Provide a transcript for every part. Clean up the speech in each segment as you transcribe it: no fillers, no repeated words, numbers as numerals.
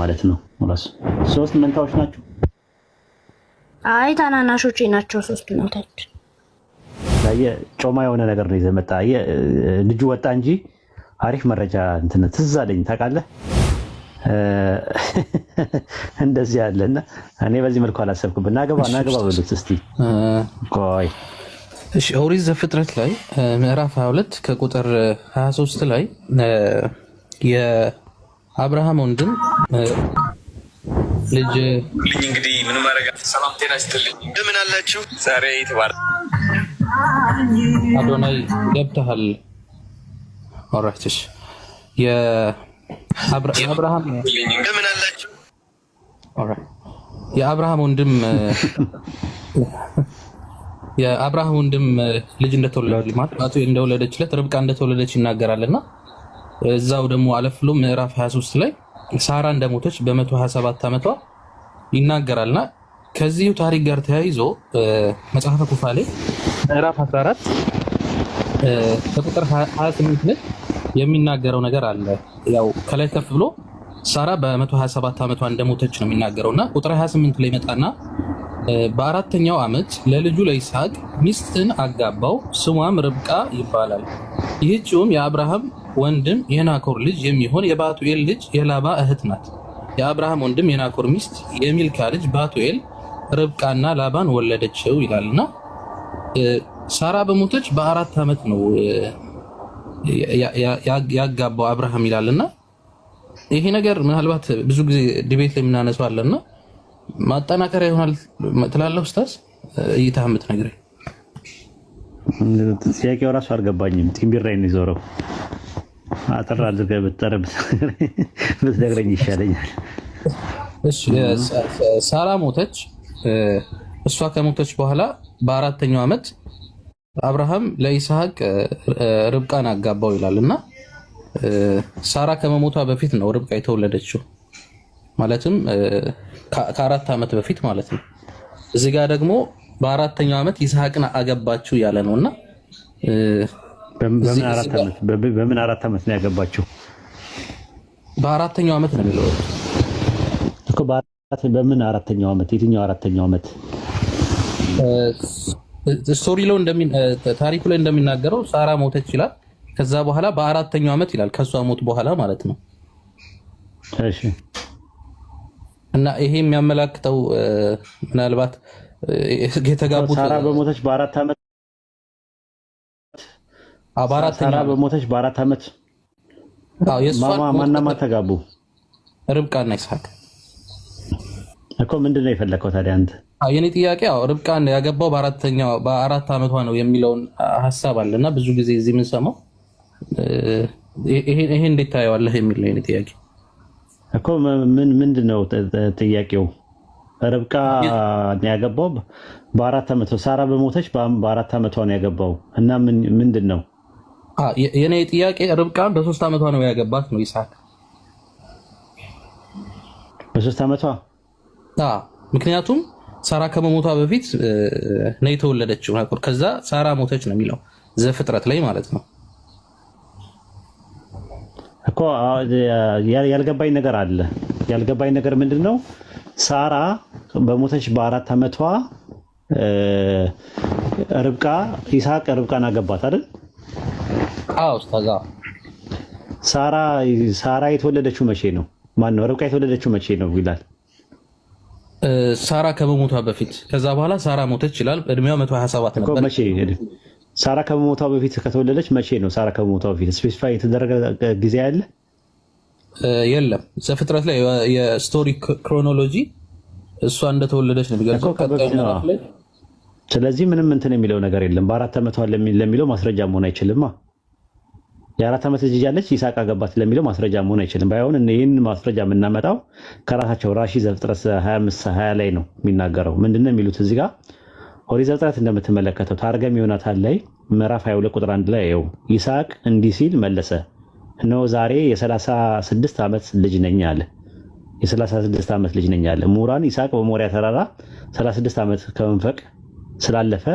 ማለት ነው። ራሱ ሶስት መንታዎች ናቸው። አይ ታናናሾቼ ናቸው ሶስቱ መንታዎች። ጮማ የሆነ ነገር ነው ይዘህ መጣ። ልጁ ወጣ እንጂ አሪፍ መረጃ እንትን ትዝ አለኝ ታውቃለህ። እንደዚህ ያለና እኔ በዚህ መልኩ አላሰብኩም። ናገባ በሉት እስቲ ቆይ። እሺ ኦሪት ዘፍጥረት ላይ ምዕራፍ 22 ከቁጥር 23 ላይ የአብርሃም ወንድም ልጅ እንግዲህ ምን ማድረግ ሰላም ጤና ይስጥልኝ። እንደምን አላችሁ? ዛሬ ተባረ አዶናይ ገብተሃል። ኦራይትሽ የአብርሃም እንደምን አላችሁ? ኦራይት የአብርሃም ወንድም ልጅ እንደተወለደች ማለት እንደወለደችለት ርብቃ እንደተወለደች ይናገራልና እዛው ደግሞ አለፍ ብሎ ምዕራፍ 23 ላይ ሳራ እንደሞተች በ127 ዓመቷ ይናገራልና ከዚሁ ታሪክ ጋር ተያይዞ መጽሐፈ ኩፋሌ ምዕራፍ 14 ከቁጥር 28 ላይ የሚናገረው ነገር አለ። ያው ከላይ ከፍ ብሎ ሳራ በ127 ዓመቷ እንደሞተች ነው የሚናገረውና ቁጥር 28 ላይ መጣና በአራተኛው ዓመት ለልጁ ለይስሐቅ ሚስትን አጋባው፣ ስሟም ርብቃ ይባላል። ይህችውም የአብርሃም ወንድም የናኮር ልጅ የሚሆን የባቱኤል ልጅ የላባ እህት ናት። የአብርሃም ወንድም የናኮር ሚስት የሚልካ ልጅ ባቱኤል ርብቃና ላባን ወለደችው ይላልና ሳራ በሞተች በ4 ዓመት ነው ያጋባው አብርሃም ይላልና ይሄ ነገር ምናልባት ብዙ ጊዜ ዲቤት ላይ የምናነሳው አለና ማጠናከሪያ ይሆናል ትላለህ ኡስታዝ? እይታ የምትነግረኝ ጥያቄው ራሱ አልገባኝም። ቲምቢራይ ነው ይዞረው አጥራ አድርገህ ብትነግረኝ ይሻለኛል። እሺ ሳራ ሞተች። እሷ ከሞተች በኋላ በ4ኛው ዓመት አብርሃም ለይስሐቅ ርብቃን አጋባው ይላልና ሳራ ከመሞቷ በፊት ነው ርብቃ የተወለደችው። ማለትም ከ4 ዓመት በፊት ማለት ነው። እዚህ ጋር ደግሞ በ4ኛው ዓመት ይስሐቅን አገባችው ያለ ነውና በምን 4 ዓመት ነው ያገባችው? በ4ኛው ዓመት ነው የሚለው እኮ። በምን 4ኛው ዓመት? የትኛው 4ኛው ዓመት? ስቶሪ ላይ ታሪኩ ላይ እንደሚናገረው ሳራ ሞተች ይላል። ከዛ በኋላ በ4ኛው ዓመት ይላል፣ ከሷ ሞት በኋላ ማለት ነው። እሺ። እና ይሄ የሚያመላክተው ምናልባት የተጋቡት ሳራ በሞተች በ4 ዓመት ሳራ በሞተች በ4 ዓመት ማን ተጋቡ? ርብቃና ይስሐቅ እኮ። ምንድን ነው የፈለከው ታዲያ አንተ? የኔ ጥያቄ ርብቃን ያገባው በ4 ዓመቷ ነው የሚለውን ሀሳብ አለና ብዙ ጊዜ እዚህ የምንሰማው ይሄ እንዴት ታየዋለህ የሚል ነው የኔ ጥያቄ እኮ። ምንድን ነው ጥያቄው? ርብቃ ያገባው በ4 ዓመቷ፣ ሳራ በሞተች በ4 ዓመቷ ነው ያገባው እና ምንድን ነው የኔ ጥያቄ? ርብቃን በ3 ዓመቷ ነው ያገባት ነው ይስሐቅ በ3 ዓመቷ። ምክንያቱም ሳራ ከመሞቷ በፊት ነው የተወለደችው። ከዛ ሳራ ሞተች ነው የሚለው ዘፍጥረት ላይ ማለት ነው እኮ። ያልገባኝ ነገር አለ። ያልገባኝ ነገር ምንድን ነው? ሳራ በሞተች በ4 ዓመቷ ይስሐቅ ርብቃን አገባት አይደል? አዎ ኡስታዝ። ሳራ የተወለደችው መቼ ነው? ማን ነው ርብቃ የተወለደችው መቼ ነው ይላል? ሳራ ከመሞቷ በፊት። ከዛ በኋላ ሳራ ሞተች ይላል። እድሜዋ 127 ነበር። መቼ ሳራ ከመሞቷ በፊት ከተወለደች መቼ ነው? ሳራ ከመሞቷ በፊት ስፔሲፋይ የተደረገ ጊዜ አለ? የለም። ዘፍጥረት ላይ የስቶሪ ክሮኖሎጂ እሷ እንደተወለደች ነው የሚገልጸው። ስለዚህ ምንም እንትን የሚለው ነገር የለም። በ4 ዓመቷ ለሚለው ማስረጃ መሆን አይችልም። የ4 ዓመት ልጅ ያለች ይስሐቅ አገባት ለሚለው ማስረጃ መሆን አይችልም። ባይሆን ይህን ማስረጃ የምናመጣው ከራሳቸው ራሺ ዘፍጥረት 25:20 ላይ ነው የሚናገረው። ምንድነው የሚሉት እዚህ ጋር? ኦሪት ዘፍጥረት እንደምትመለከተው ታርገም ዮናታን ላይ ምዕራፍ 22 ቁጥር 1 ላይ ይስሐቅ እንዲህ ሲል መለሰ፣ እነሆ ዛሬ የ36 ዓመት ልጅ ነኝ አለ። የ36 ዓመት ልጅ ነኝ አለ። ምሁራን ይስሐቅ በሞሪያ ተራራ 36 ዓመት ከመንፈቅ ስላለፈ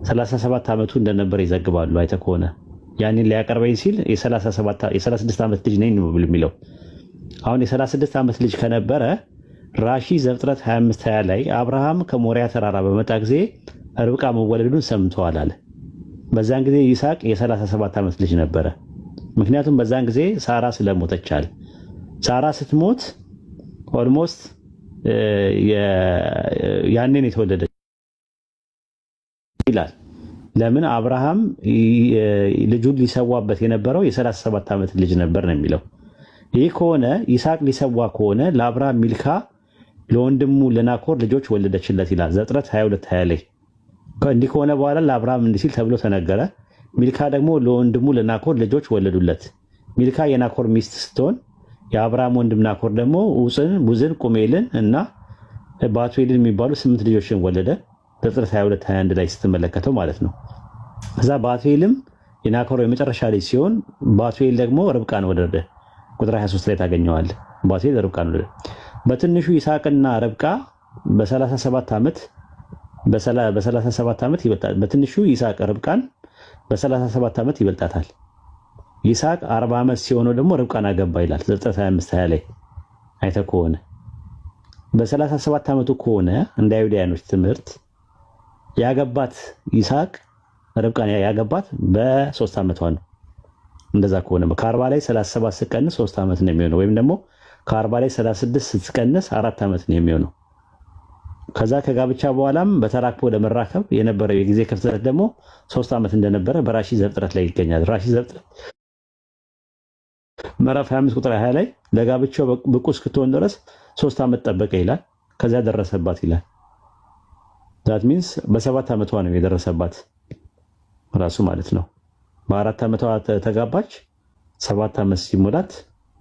37 ዓመቱ እንደነበር ይዘግባሉ። አይተህ ከሆነ ያንን ሊያቀርበኝ ሲል የ36 ዓመት ልጅ ነኝ ነው የሚለው። አሁን የ36 ዓመት ልጅ ከነበረ ራሺ ዘፍጥረት 25:20 ላይ አብርሃም ከሞሪያ ተራራ በመጣ ጊዜ ርብቃ መወለዱን ሰምተዋል አለ። በዛን ጊዜ ይስሐቅ የ37 ዓመት ልጅ ነበረ። ምክንያቱም በዛን ጊዜ ሳራ ስለሞተች አለ። ሳራ ስትሞት ኦልሞስት ያንን የተወለደ ይላል። ለምን አብርሃም ልጁን ሊሰዋበት የነበረው የ37 ዓመት ልጅ ነበር ነው የሚለው። ይህ ከሆነ ይስሐቅ ሊሰዋ ከሆነ ለአብርሃም ሚልካ ለወንድሙ ለናኮር ልጆች ወለደችለት ይላል ዘፍጥረት 22:20 ላይ። እንዲህ ከሆነ በኋላ ለአብርሃም እንዲህ ሲል ተብሎ ተነገረ። ሚልካ ደግሞ ለወንድሙ ለናኮር ልጆች ወለዱለት። ሚልካ የናኮር ሚስት ስትሆን የአብርሃም ወንድም ናኮር ደግሞ ኡፅን፣ ቡዝን፣ ቁሜልን እና ባቱኤልን የሚባሉ 8 ልጆችን ወለደ። ዘፍጥረት 22:21 ላይ ስትመለከተው ማለት ነው። ከዛ ባቱኤልም የናኮር የመጨረሻ ልጅ ሲሆን ባቱኤል ደግሞ ርብቃን ወለደ። ቁጥር 23 ላይ ታገኘዋለህ። ባቱኤል ርብቃን ወለደ። በትንሹ ይስሐቅና ርብቃ በ37 ዓመት ይበልጣል። በትንሹ ይስሐቅ ርብቃን በ37 ዓመት ይበልጣታል። ይስሐቅ 40 ዓመት ሲሆነው ደግሞ ርብቃን አገባ ይላል ዘፍጥረት 25:20 ላይ አይተህ ከሆነ በ37 ዓመቱ ከሆነ እንደ አይሁዳውያኖች ትምህርት ያገባት ይስሐቅ ርብቃን ያገባት በ3 ዓመቷ ነው። እንደዛ ከሆነ ከ40 ላይ 37 ስትቀንስ 3 ዓመት ነው የሚሆነው። ወይም ደግሞ ከ40 ላይ 36 ስትቀንስ 4 ዓመት ነው የሚሆነው። ከዛ ከጋብቻ በኋላም በተራክቦ ለመራከብ የነበረው የጊዜ ክፍተት ደግሞ 3 ዓመት እንደነበረ በራሺ ዘፍጥረት ላይ ይገኛል። ራሺ ዘፍጥረት ምዕራፍ 25 ቁጥር 20 ላይ ለጋብቻው ብቁ እስክትሆን ድረስ 3 ዓመት ጠበቀ ይላል። ከዛ ደረሰባት ይላል። ዛት ሚንስ በ7 ዓመቷ ነው የደረሰባት ራሱ ማለት ነው። በ4 ዓመቷ ተጋባች፣ 7 ዓመት ሲሞላት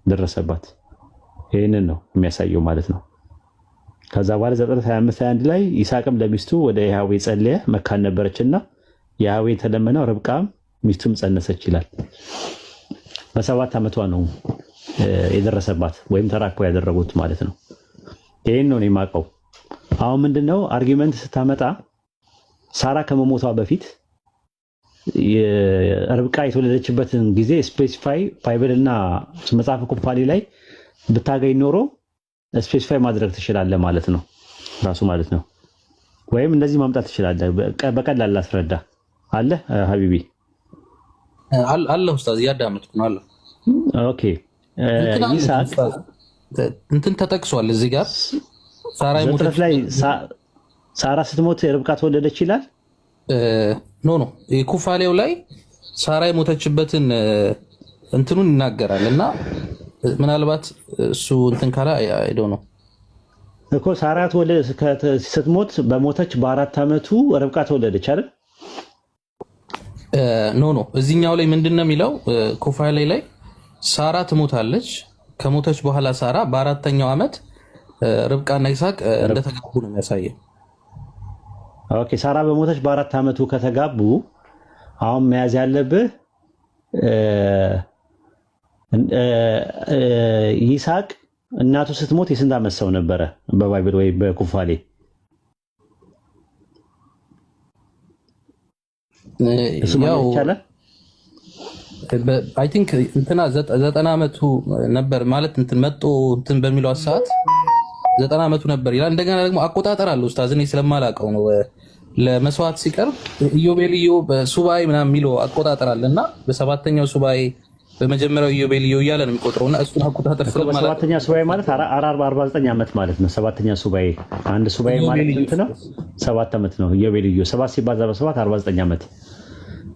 ደረሰባት። ይህንን ነው የሚያሳየው ማለት ነው። ከዛ በኋላ ዘፍጥረት 25:21 ላይ ይስሐቅም ለሚስቱ ወደ ያህዌ ጸለየ፣ መካን ነበረችና ያህዌ ተለመነው፣ ርብቃም ሚስቱም ጸነሰች ይላል። በ7 ዓመቷ ነው የደረሰባት ወይም ተራክበው ያደረጉት ማለት ነው። ይሄን ነው የማውቀው። አሁን ምንድነው አርጊመንት ስታመጣ ሳራ ከመሞቷ በፊት ርብቃ የተወለደችበትን ጊዜ ስፔሲፋይ ባይብልና መጽሐፍ ኩፋሌ ላይ ብታገኝ ኖሮ ስፔሲፋይ ማድረግ ትችላለህ ማለት ነው ራሱ ማለት ነው። ወይም እንደዚህ ማምጣት ትችላለህ። በቀላል ላስረዳ አለ ሀቢቢ አለ ኡስታዝ እያዳመጥኩ ነው አለ። ኦኬ ይስሐቅ እንትን ተጠቅሷል እዚህ ጋር ሳራ ዘፍጥረት ላይ ሳራ ስትሞት ርብቃ ተወለደች ይላል። ኖ ኩፋሌው ላይ ሳራ የሞተችበትን እንትኑን ይናገራል እና ምናልባት እሱ እንትን ካላ አይዶ ነው እኮ ሳራ ስትሞት በሞተች በ4 ዓመቱ ርብቃ ተወለደች አይደል? ኖ እዚህኛው ላይ ምንድነው የሚለው ኩፋሌ ላይ ሳራ ትሞታለች። ከሞተች በኋላ ሳራ በ4ኛው ዓመት ርብቃና ይስሐቅ እንደተጋቡ ነው የሚያሳየው። ኦኬ ሳራ በሞተች በ4 ዓመቱ ከተጋቡ አሁን መያዝ ያለብህ ይስሐቅ እናቱ ስትሞት የስንት ዓመት ሰው ነበረ በባይብል ወይ በኩፋሌ? ያው አይ ቲንክ እንትና 90 ዓመቱ ነበር ማለት እንትን መጦ እንትን በሚለው ሰዓት 90 ዓመቱ ነበር ይላል። እንደገና ደግሞ አቆጣጠር አለ ኡስታዝ፣ እኔ ስለማላውቀው ነው። ለመስዋዕት ሲቀርብ ኢዮቤልዩ በሱባኤ ምናምን የሚለው አቆጣጠር አለና በ7ኛው ሱባኤ በመጀመሪያው ኢዮቤልዩ እያለ ነው የሚቆጥረውና እሱን አቆጣጠር ስለማላውቀው በ7ኛው ሱባኤ ማለት 49 ዓመት ማለት ነው። 7ኛው ሱባኤ አንድ ሱባኤ ማለት እንትን ነው 7 ዓመት ነው። ኢዮቤልዩ 7 ሲባዛ በ7 49 ዓመት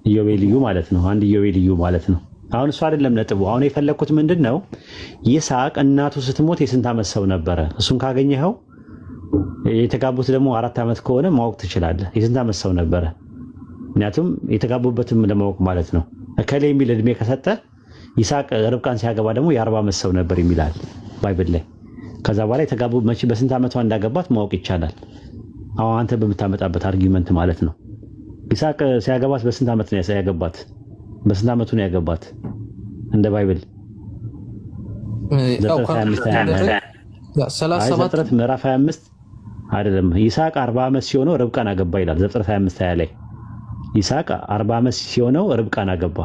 ኢዮቤልዩ ማለት ነው። አንድ ኢዮቤልዩ ማለት ነው። አሁን እሱ አይደለም ነጥቡ። አሁን የፈለኩት ምንድነው ይስሐቅ እናቱ ስትሞት የስንት ዓመት ሰው ነበረ? እሱን ካገኘኸው የተጋቡት ደግሞ 4 ዓመት ከሆነ ማወቅ ትችላለህ የስንት ዓመት ሰው ነበረ። ምክንያቱም የተጋቡበትም ለማወቅ ማለት ነው። እከሌ የሚል እድሜ ከሰጠ ይስሐቅ ርብቃን ሲያገባ ደግሞ የ40 ዓመት ሰው ነበር ይላል ባይብል ላይ። ከዛ በኋላ የተጋቡ መቼ በስንት ዓመቷ እንዳገባት ማወቅ ይቻላል። አሁን አንተ በምታመጣበት አርጊመንት ማለት ነው። ይስሐቅ ሲያገባት በስንት ዓመት ነው ያገባት? በስንት ዓመቱ ነው ያገባት እንደ ባይብል? ዘፍጥረት ምዕራፍ 25 አይደለም። ይስሐቅ 40 ዓመት ሲሆነው ርብቃን አገባ ይላል ዘፍጥረት 25:20 ላይ። ይስሐቅ 40 ዓመት ሲሆነው ርብቃን አገባ።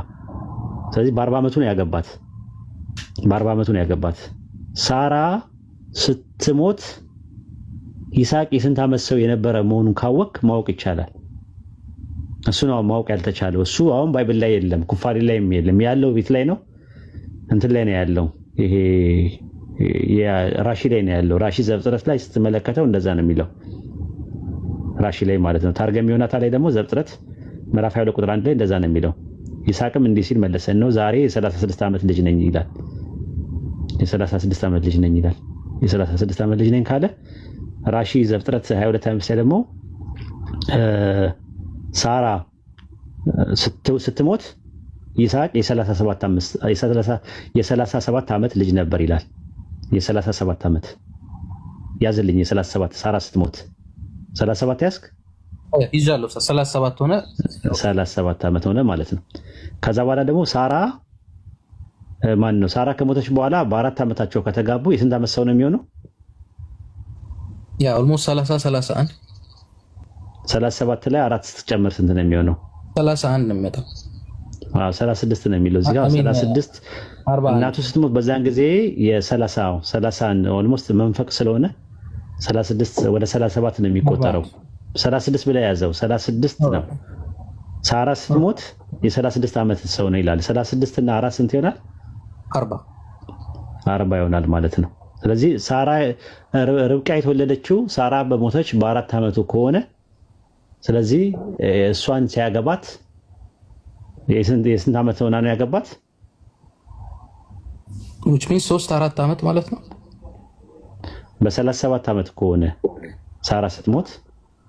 ስለዚህ በ40 ዓመቱ ነው ያገባት። በ40 ዓመቱ ነው ያገባት። ሳራ ስትሞት ይስሐቅ የስንት ዓመት ሰው የነበረ መሆኑን ካወቅ ማወቅ ይቻላል። እሱ ነው ማወቅ ያልተቻለው። እሱ አሁን ባይብል ላይ የለም፣ ኩፋሌ ላይ የለም። ያለው ቤት ላይ ነው፣ እንትን ላይ ነው ያለው። ይሄ ራሺ ላይ ነው ያለው። ራሺ ዘፍጥረት ላይ ስትመለከተው እንደዛ ነው የሚለው፣ ራሺ ላይ ማለት ነው። ታርገም ዮናታ ላይ ደግሞ ዘፍጥረት ምዕራፍ 22 ቁጥር 1 ላይ እንደዛ ነው የሚለው። ይስሐቅም እንዲህ ሲል መለሰ፣ ነው ዛሬ የ36 ዓመት ልጅ ነኝ ይላል። የ36 ዓመት ልጅ ነኝ ይላል። የ36 ዓመት ልጅ ነኝ ካለ ራሺ ዘፍጥረት 22 ላይ ደግሞ ሳራ ስትሞት ይስሐቅ የ37 ዓመት ልጅ ነበር ይላል። የ37 ዓመት ያዝልኝ። የ37 ሳራ ስትሞት 37 ያስክ ይዛለው 37 ሆነ። 37 ዓመት ሆነ ማለት ነው። ከዛ በኋላ ደግሞ ሳራ ማን ነው? ሳራ ከሞተች በኋላ በ4 ዓመታቸው ከተጋቡ የስንት ዓመት ሰው ነው የሚሆነው? ያ ኦልሞስት 31 37 ላይ 4 ስትጨምር ስንት ነው የሚሆነው? 31 ነው የሚመጣው። 36 ነው የሚለው እዚህ ጋር 36 እናቱ ስትሞት በዛን ጊዜ የ30 ኦልሞስት መንፈቅ ስለሆነ 36 ወደ 37 ነው የሚቆጠረው። 36 ብላ ያዘው 36 ነው። ሳራ ስትሞት የ36 ዓመት ሰው ነው ይላል። 36 እና 4 ስንት ይሆናል? 40 ይሆናል ማለት ነው። ስለዚህ ሳራ ርብቃ የተወለደችው ሳራ በሞተች በ4 ዓመቱ ከሆነ ስለዚህ እሷን ሲያገባት የስንት ዓመት ሆና ነው ያገባት? which means 3-4 ዓመት ማለት ነው። በ37 ዓመት ከሆነ ሳራ ስትሞት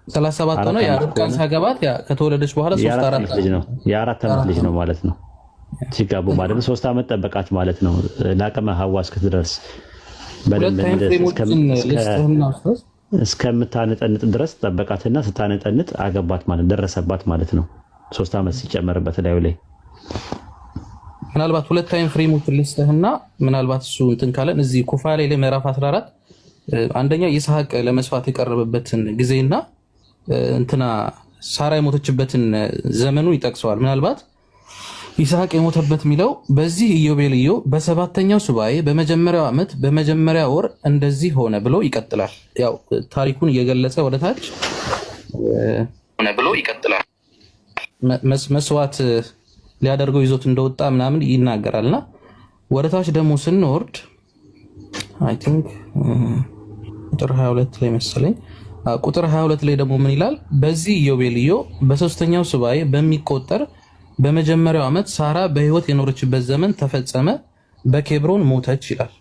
37 ሆነ። ያ ርብቃን ሲያገባት ያ ከተወለደች በኋላ 3-4 ልጅ ነው። የ4 ዓመት ልጅ ነው ማለት ነው። ሲጋቡ ማለት ነው 3 ዓመት ጠበቃት ማለት ነው። ለአቅመ ሐዋ እስክትደርስ እስከምታነጠንጥ ድረስ ጠበቃትና ስታነጠንጥ አገባት ማለት ደረሰባት ማለት ነው። 3 ዓመት ሲጨመርበት ላዩ ላይ ምናልባት 2 ታይም ፍሬሞች ልስጥህና ምናልባት እሱ እንትን ካለን እዚህ ኩፋሌ ላይ ምዕራፍ 14 አንደኛ ይስሐቅ ለመስዋዕት የቀረበበትን ጊዜና እንትና ሳራ የሞተችበትን ዘመኑ ይጠቅሰዋል። ምናልባት ይስሐቅ የሞተበት የሚለው በዚህ ኢዮቤልዩ በ7ኛው ሱባኤ በመጀመሪያው ዓመት በመጀመሪያ ወር እንደዚህ ሆነ ብሎ ይቀጥላል። ያው ታሪኩን እየገለጸ ወደታች ሆነ ብሎ ይቀጥላል። መስዋዕት ሊያደርገው ይዞት እንደወጣ ምናምን ይናገራልና ወደታች ደግሞ ስንወርድ አይ ቲንክ ቁጥር 22 ላይ መሰለኝ ቁጥር 22 ላይ ደግሞ ምን ይላል? በዚህ ኢዮቤልዩ በ3ኛው ሱባኤ በሚቆጠር በመጀመሪያው ዓመት ሳራ በህይወት የኖረችበት ዘመን ተፈጸመ፣ በኬብሮን ሞተች ይላል።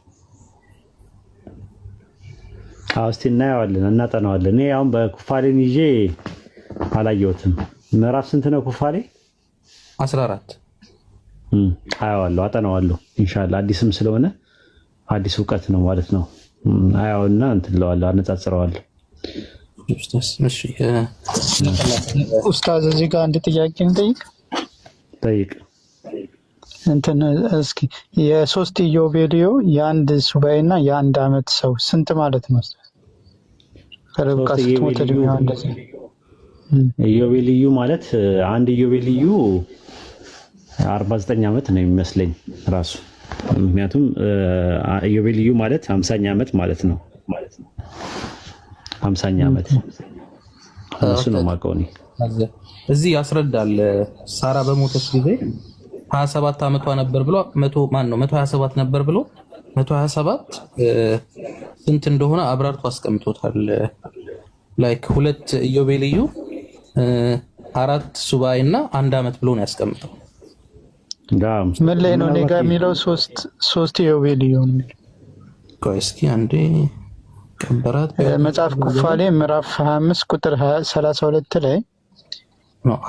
እስቲ እናየዋለን፣ እናጠናዋለን። እኔ አሁን በኩፋሌን ይዤ አላየሁትም። ምዕራፍ ስንት ነው ኩፋሌ? 14 አያዋለሁ፣ አጠናዋለሁ ኢንሻአላህ። አዲስም ስለሆነ አዲስ እውቀት ነው ማለት ነው። አያውና እንትን እለዋለሁ፣ አነጻጽረዋለሁ። ኡስታዝ እዚህ ጋር አንድ ጥያቄ እንጠይቅ። ጠይቅ። እንትን እስኪ የ3 ኢዮቤልዩ የ1 ሱባኤና የ1 ዓመት ሰው ስንት ማለት ነው? ርብቃ ስትሞት እድሜዋ እንደዚህ ኢዮቤልዩ ማለት 1 ኢዮቤልዩ 49 ዓመት ነው የሚመስለኝ ራሱ። ምክንያቱም ኢዮቤልዩ ማለት 50ኛ ዓመት ማለት ነው። 50ኛ ዓመት እሱ ነው የማውቀው እኔ። እዚህ ያስረዳል። ሳራ በሞተች ጊዜ 27 ዓመቷ ነበር ብሎ 127 ነበር ብሎ 127 ስንት እንደሆነ አብራርቶ አስቀምጦታል። ላይክ 2 ኢዮቤልዩ 4 ሱባኤ እና 1 ዓመት ብሎ ነው ያስቀምጠው። ምን ላይ ነው እኔ ጋር የሚለው? 3 ኢዮቤልዩ ነው። ቆይ እስኪ አንዴ ቀበራት መጽሐፍ ኩፋሌ ምዕራፍ 25 ቁጥር 32 ላይ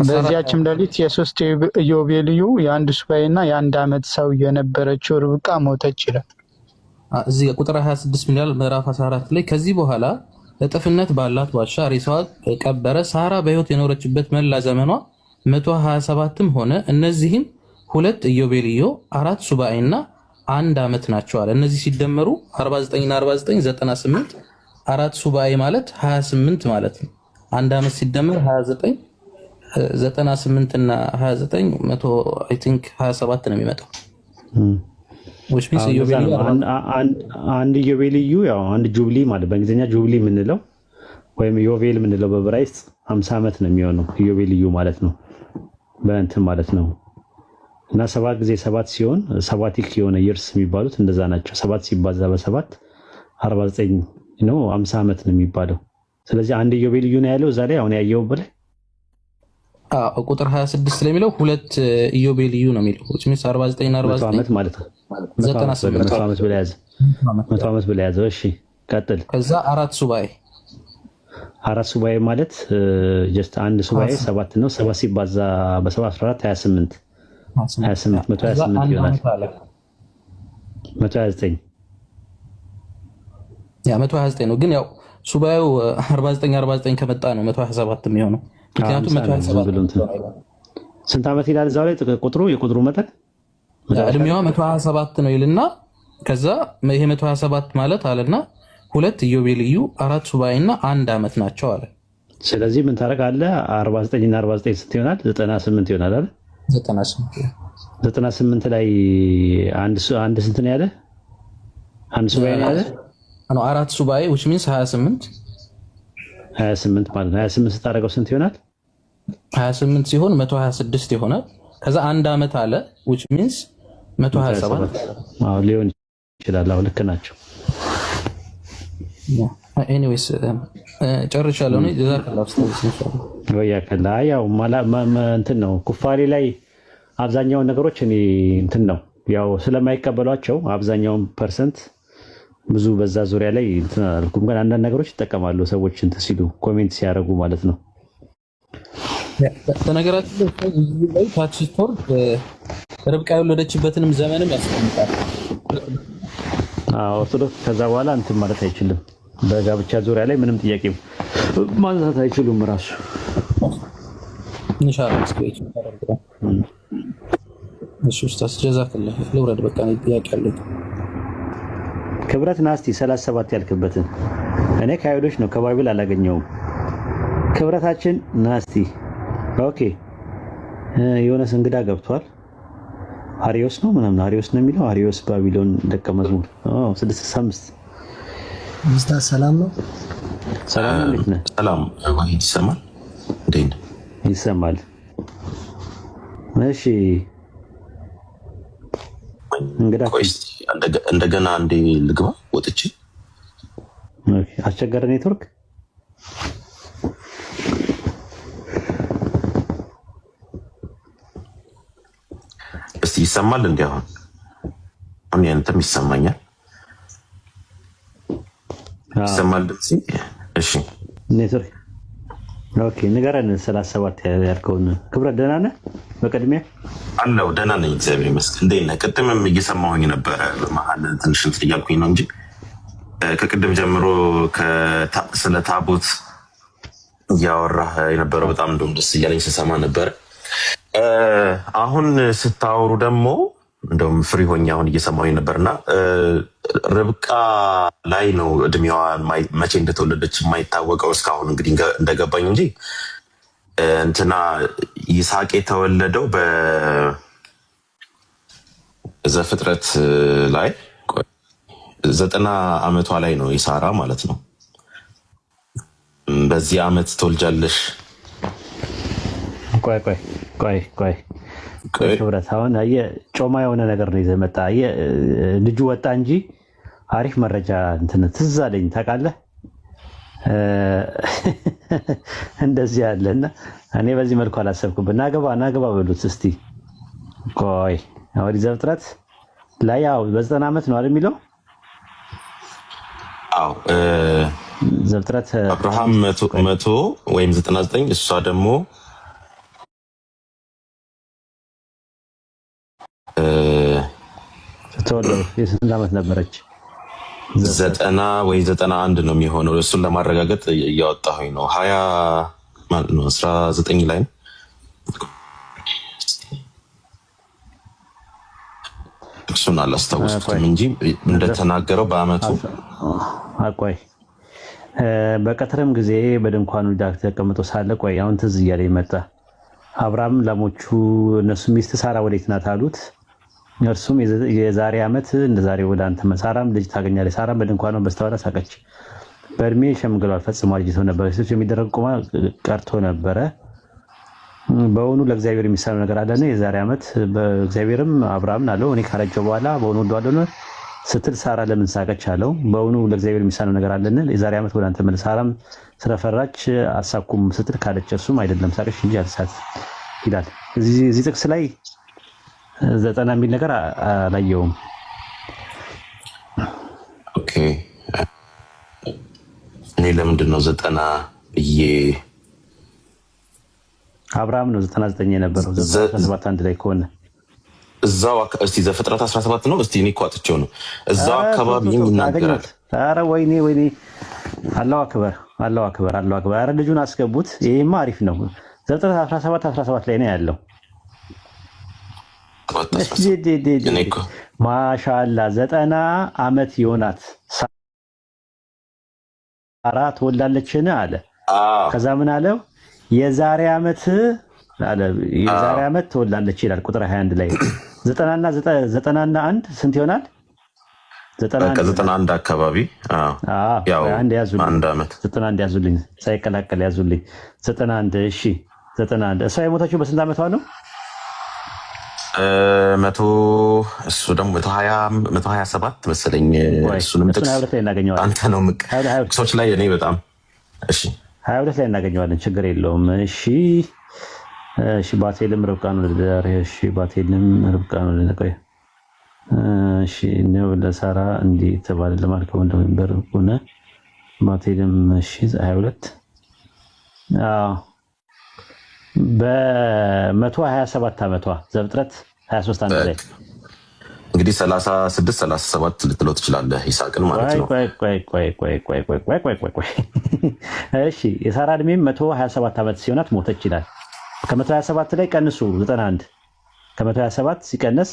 በዚያችም ሌሊት የ3 ኢዮቤልዩ የ1 ሱባኤና የ1 ዓመት ሰው የነበረችው ርብቃ ሞተች ይላል። እዚህ ቁጥር 26 ምን ይላል? ምዕራፍ 14 ላይ ከዚህ በኋላ እጥፍነት ባላት ዋሻ ሬሳዋ ቀበረ። ሳራ በህይወት የኖረችበት መላ ዘመኗ 127ም ሆነ። እነዚህም 2 ኢዮቤልዩ 4 ሱባኤና 1 ዓመት ናቸው አለ። እነዚህ ሲደመሩ 49 እና 49 98፣ 4 ሱባኤ ማለት 28 ማለት ነው። 1 ዓመት ሲደመር 29 98 እና 29 100 አይ ቲንክ 27 ነው የሚመጣው። which means ኢዮቤልዩ አንድ ኢዮቤልዩ ያው አንድ ጁብሊ ማለት በእንግሊዝኛ ጁብሊ የምንለው ወይም ዮቬል የምንለው በዕብራይስጥ 50 ዓመት ነው የሚሆነው ኢዮቤልዩ ማለት ነው በእንትን ማለት ነው። እና 7 ጊዜ 7 ሲሆን ሰባቲክ የሆነ ይርስ የሚባሉት እንደዛ ናቸው። 7 ሲባዛ በ7 49 ነው 50 ዓመት ነው የሚባለው። ስለዚህ አንድ ኢዮቤልዩ ነው ያለው እዛ ላይ አሁን ያየው በላይ ቁጥር 26 ላይ የሚለው 2 ኢዮቤልዩ ነው የሚለው which means 49 እና 49 ዓመት ማለት ነው። 98 ዓመት በላይ ያዘ 100 ዓመት በላይ ያዘ። እሺ ቀጥል። ከዛ 4 ሱባኤ 4 ሱባኤ ማለት ጀስት አንድ ሱባኤ 7 ነው። 7 ሲባዛ በ7 14 28 128 ይሆናል። 129 ያ 129 ነው። ግን ያው ሱባኤው 49 ከመጣ ነው 127 የሚሆነው። ምክንያቱም 127 ስንት ዓመት ይላል እዛው ላይ ቁጥሩ የቁጥሩ መጠን እድሜዋ 127 ነው ይልና ከዛ ይሄ 127 ማለት አለና 2 ኢዮቤልዩ 4 ሱባኤና 1 ዓመት ናቸው አለ። ስለዚህ ምን ታረጋለህ? 49 እና 49 ስንት ይሆናል? 98 ይሆናል አይደል? 98 ላይ አንድ ስንት ነው ያለ? አንድ ሱባኤ ነው ያለ ነው 4 ሱባኤ which means 28 ማለት ነው። 28 ስታደርገው ስንት ይሆናል? 28 ሲሆን 126 ይሆናል። ከዛ 1 ዓመት አለ which means 127 ሊሆን ይችላል። አዎ ልክ ናቸው። ኤኒዌይስ ጨርሻለሁ ነው ጀዛከላህ ወያከላ ያው እንትን ነው ኩፋሌ ላይ አብዛኛውን ነገሮች እኔ እንትን ነው ያው ስለማይቀበሏቸው አብዛኛውን ፐርሰንት ብዙ በዛ ዙሪያ ላይ እንትን አልኩም። ግን አንዳንድ ነገሮች ይጠቀማሉ ሰዎች እንትን ሲሉ ኮሜንት ሲያደርጉ ማለት ነው። በነገራችን ላይ ታክሲ ስቶር ርብቃ የወለደችበትንም ዘመንም ያስቀምጣል። ኦርቶዶክስ ከዛ በኋላ እንትን ማለት አይችልም። በጋብቻ ዙሪያ ላይ ምንም ጥያቄ ማንሳት አይችሉም። ራሱ ኢንሻአላህ ስፔች ታደርጋለህ። እሺ ኡስታዝ ጀዛከላህ ለውረድ በቃ ነው ጥያቄ አለኝ። ክብረት ናስቲ 37 ያልክበትን እኔ ከአይሁዶች ነው ከባይብል አላገኘውም። ክብረታችን ናስቲ ኦኬ ዮናስ እንግዳ ገብቷል። አሪዮስ ነው ምናምን አሪዮስ ነው የሚለው አሪዮስ ባቢሎን ደቀ መዝሙር 665 ኡስታዝ ሰላም ነው። ሰላም እንዴት ነህ? ሰላም ይሰማል? እንዴት ነህ? ይሰማል። እሺ እንግዳ እንደገና አንዴ ልግባ ወጥቼ። ኦኬ አስቸገረ ኔትወርክ እስቲ ይሰማል? እንዴ አሁን ያንተም ይሰማኛል? ይሰማል? እሺ ኔትወርክ ኦኬ ንገረን። 37 ያልከውን ክብረት ደህና ነህ? በቅድሚያ አለው ደህና ነኝ እግዚአብሔር ይመስገን። እንዴት ነህ? ቅድምም እየሰማሁኝ ነበረ በመሀል ትንሽ እንትን እያልኩኝ ነው እንጂ ከቅድም ጀምሮ ስለ ታቦት እያወራህ የነበረው በጣም እንደውም ደስ እያለኝ ስሰማ ነበረ። አሁን ስታወሩ ደግሞ እንደውም ፍሪ ሆኜ አሁን እየሰማሁኝ ነበርና ርብቃ ላይ ነው እድሜዋ መቼ እንደተወለደች የማይታወቀው እስካሁን እንግዲህ እንደገባኝ እንጂ እንትና ይስሐቅ የተወለደው በዘፍጥረት ላይ 90 ዓመቷ ላይ ነው የሳራ ማለት ነው። በዚህ ዓመት ትወልጃለሽ። ቆይ ክብረት አሁን አየህ ጮማ የሆነ ነገር ነው ይዘህ መጣ። አየህ ልጁ ወጣ እንጂ አሪፍ መረጃ እንትን ትዝ አለኝ ታውቃለህ። እንደዚህ ያለና እኔ በዚህ መልኩ አላሰብኩም። ናገባ በሉት እስቲ። ቆይ አሁን ዘፍጥረት ላይ ያው በ90 ዓመት ነው አይደል የሚለው? አዎ ዘፍጥረት አብርሃም 100 ወይም 99 እሷ ደግሞ የስንት ዓመት ነበረች? 90 ወይ 91 ነው የሚሆነው። እሱን ለማረጋገጥ እያወጣሁኝ ነው። 20 ማለት ነው 19 ላይ ነው። እሱን አላስታውስኩትም እንጂ እንደተናገረው በአመቱ አቆይ በቀትርም ጊዜ በድንኳኑ ዳር ተቀምጦ ሳለ ቆይ አሁን ትዝ እያለኝ መጣ። አብርሃም ላሞቹ እነሱ ሚስት ሳራ ወዴት ናት አሉት። እርሱም የዛሬ ዓመት እንደ ዛሬ ወደ አንተ ሳራም ልጅ ታገኛለች። ሳራም በድንኳኗ በስተኋላ ሳቀች። በእድሜ ሸምግሏል፣ ፈጽሞ አርጅተው ነበር። ሴቶች የሚደረግ ቁማ ቀርቶ ነበረ። በእውኑ ለእግዚአብሔር የሚሳነው ነገር አለን? የዛሬ ዓመት በእግዚአብሔርም አብርሃምን አለው እኔ ካረጀው በኋላ በእውኑ ወደዋለሁ ስትል ሳራ ለምን ሳቀች አለው። በእውኑ ለእግዚአብሔር የሚሳነው ነገር አለን? የዛሬ ዓመት ወደ አንተ መልስ። ሳራም ስለፈራች አሳኩም ስትል ካለች። እርሱም አይደለም ሳቀች እንጂ አልሳት ይላል። እዚህ ጥቅስ ላይ 90 የሚል ነገር አላየውም። ኦኬ እኔ ለምንድን ነው 90 ብዬ አብርሃም ነው 99 የነበረው 17 አንድ ላይ ከሆነ እዛው እስቲ ዘፍጥረት 17 ነው። እስቲ እኔ እኮ አጥቼው ነው እዛው አካባቢ ይናገራል። ኧረ ወይኔ አላሁ አክበር አላሁ አክበር አላሁ አክበር። ኧረ ልጁን አስገቡት። ይሄማ አሪፍ ነው። ዘፍጥረት 17 ላይ ነው ያለው። ማሻአላ 90 ዓመት ይሆናት ሳራ ትወልዳለችን አለ። ከዛ ምን አለው? የዛሬ ዓመት አለ የዛሬ ዓመት ትወልዳለች ይላል ቁጥር 21 ላይ 90 እና 1 ስንት ይሆናል? 91 አካባቢ ያው አንድ ዓመት 91 ያዙልኝ፣ ሳይቀላቀል ያዙልኝ 91። እሺ 91 እሷ የሞተችው በስንት ዓመቷ ነው? እሱ ደግሞ 127 መሰለኝ። እሱንም ጥቅስ አንተ ነው ጥቅሶች ላይ እኔ በጣም እሺ 22 ላይ እናገኘዋለን። ችግር የለውም። እሺ ባቴልም ርብቃን ወለደ። እሺ ባቴልም ርብቃን ወለደ። እሺ ነው ለሳራ እንዲህ ተባለ ለማርከው እንደነበር ሆነ። ባቴልም እሺ 22 በ127 ዓመቷ ዘፍጥረት 23 አንድ ላይ እንግዲህ 36 37 ልትለው ትችላለህ ይስሐቅን ማለት ነው። ቆይ እሺ የሳራ እድሜም 127 ዓመት ሲሆናት ሞተች ይላል። ከ127 ላይ ቀንሱ 91 ከ127 ሲቀነስ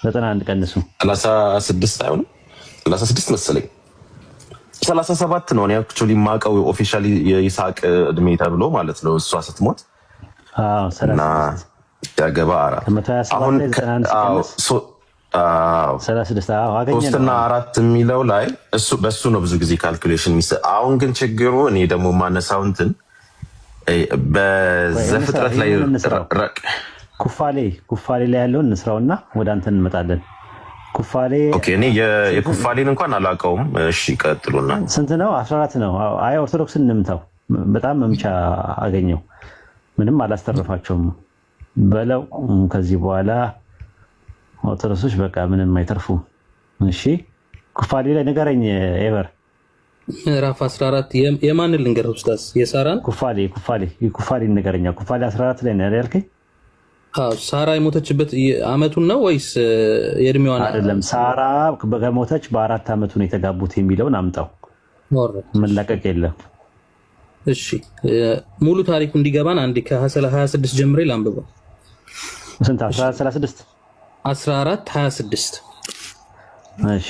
91 ቀንሱ 36 አይሆንም 36 መሰለኝ 37 ነው። እኔ አክቹሊ ማቀው ኦፊሻሊ የይስሐቅ እድሜ ተብሎ ማለት ነው። እሷ ስትሞት እና ያገባ አሁን 3 እና 4 የሚለው ላይ እሱ በሱ ነው ብዙ ጊዜ ካልኩሌሽን ሚስ። አሁን ግን ችግሩ እኔ ደግሞ ማነሳው እንትን በዘፍጥረት ላይ ኩፋሌ ላይ ያለውን እንስራውና ወደ አንተ እንመጣለን። ኩፋሌ ኦኬ። እኔ የኩፋሌን እንኳን አላውቀውም። እሺ ቀጥሉና ስንት ነው? 14 ነው። አይ ኦርቶዶክስን እንምታው። በጣም መምቻ አገኘው። ምንም አላስተረፋቸውም በለው። ከዚህ በኋላ ኦርቶዶክሶች በቃ ምንም አይተርፉም። እሺ ኩፋሌ ላይ ንገረኝ ኤቨር። ምዕራፍ 14 የማን ልንገረው ኡስታዝ? የሳራን ኩፋሌ ንገረኛ። ኩፋሌ 14 ላይ ነው ያልከኝ? ሳራ የሞተችበት አመቱን ነው ወይስ የእድሜዋን? አይደለም ሳራ ከሞተች በ4 ዓመቱ ነው የተጋቡት የሚለውን አምጣው። መለቀቅ የለም። እሺ ሙሉ ታሪኩ እንዲገባን አንዴ ከ26 ጀምሬ ላንብበው። ስንት 36 14 26 እሺ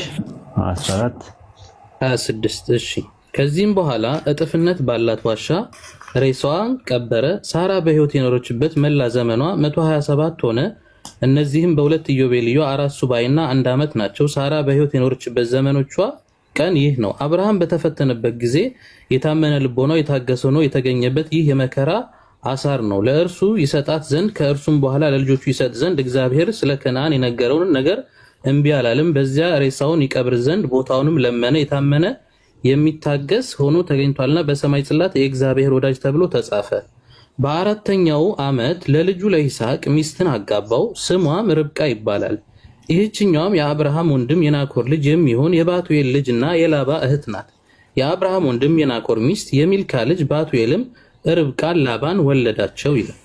14 26 እሺ። ከዚህም በኋላ እጥፍነት ባላት ዋሻ ሬሳዋን ቀበረ። ሳራ በሕይወት የኖረችበት መላ ዘመኗ 127 ሆነ። እነዚህም በሁለት ኢዮቤልዩ 4 ሱባኤና 1 ዓመት ናቸው። ሳራ በሕይወት የኖረችበት ዘመኖቿ ቀን ይህ ነው። አብርሃም በተፈተነበት ጊዜ የታመነ ልቦናው የታገሰ ሆኖ የተገኘበት ይህ የመከራ አሳር ነው። ለእርሱ ይሰጣት ዘንድ ከእርሱም በኋላ ለልጆቹ ይሰጥ ዘንድ እግዚአብሔር ስለ ከነዓን የነገረውን ነገር እምቢ አላለም። በዚያ ሬሳውን ይቀብር ዘንድ ቦታውንም ለመነ። የታመነ የሚታገስ ሆኖ ተገኝቷልና በሰማይ ጽላት የእግዚአብሔር ወዳጅ ተብሎ ተጻፈ። በ4ኛው ዓመት ለልጁ ለይስሐቅ ሚስትን አጋባው፣ ስሟም ርብቃ ይባላል። ይህችኛውም የአብርሃም ወንድም የናኮር ልጅ የሚሆን የባቱኤል ልጅ እና የላባ እህት ናት። የአብርሃም ወንድም የናኮር ሚስት የሚልካ ልጅ ባቱኤልም ርብቃን ላባን ወለዳቸው ይላል።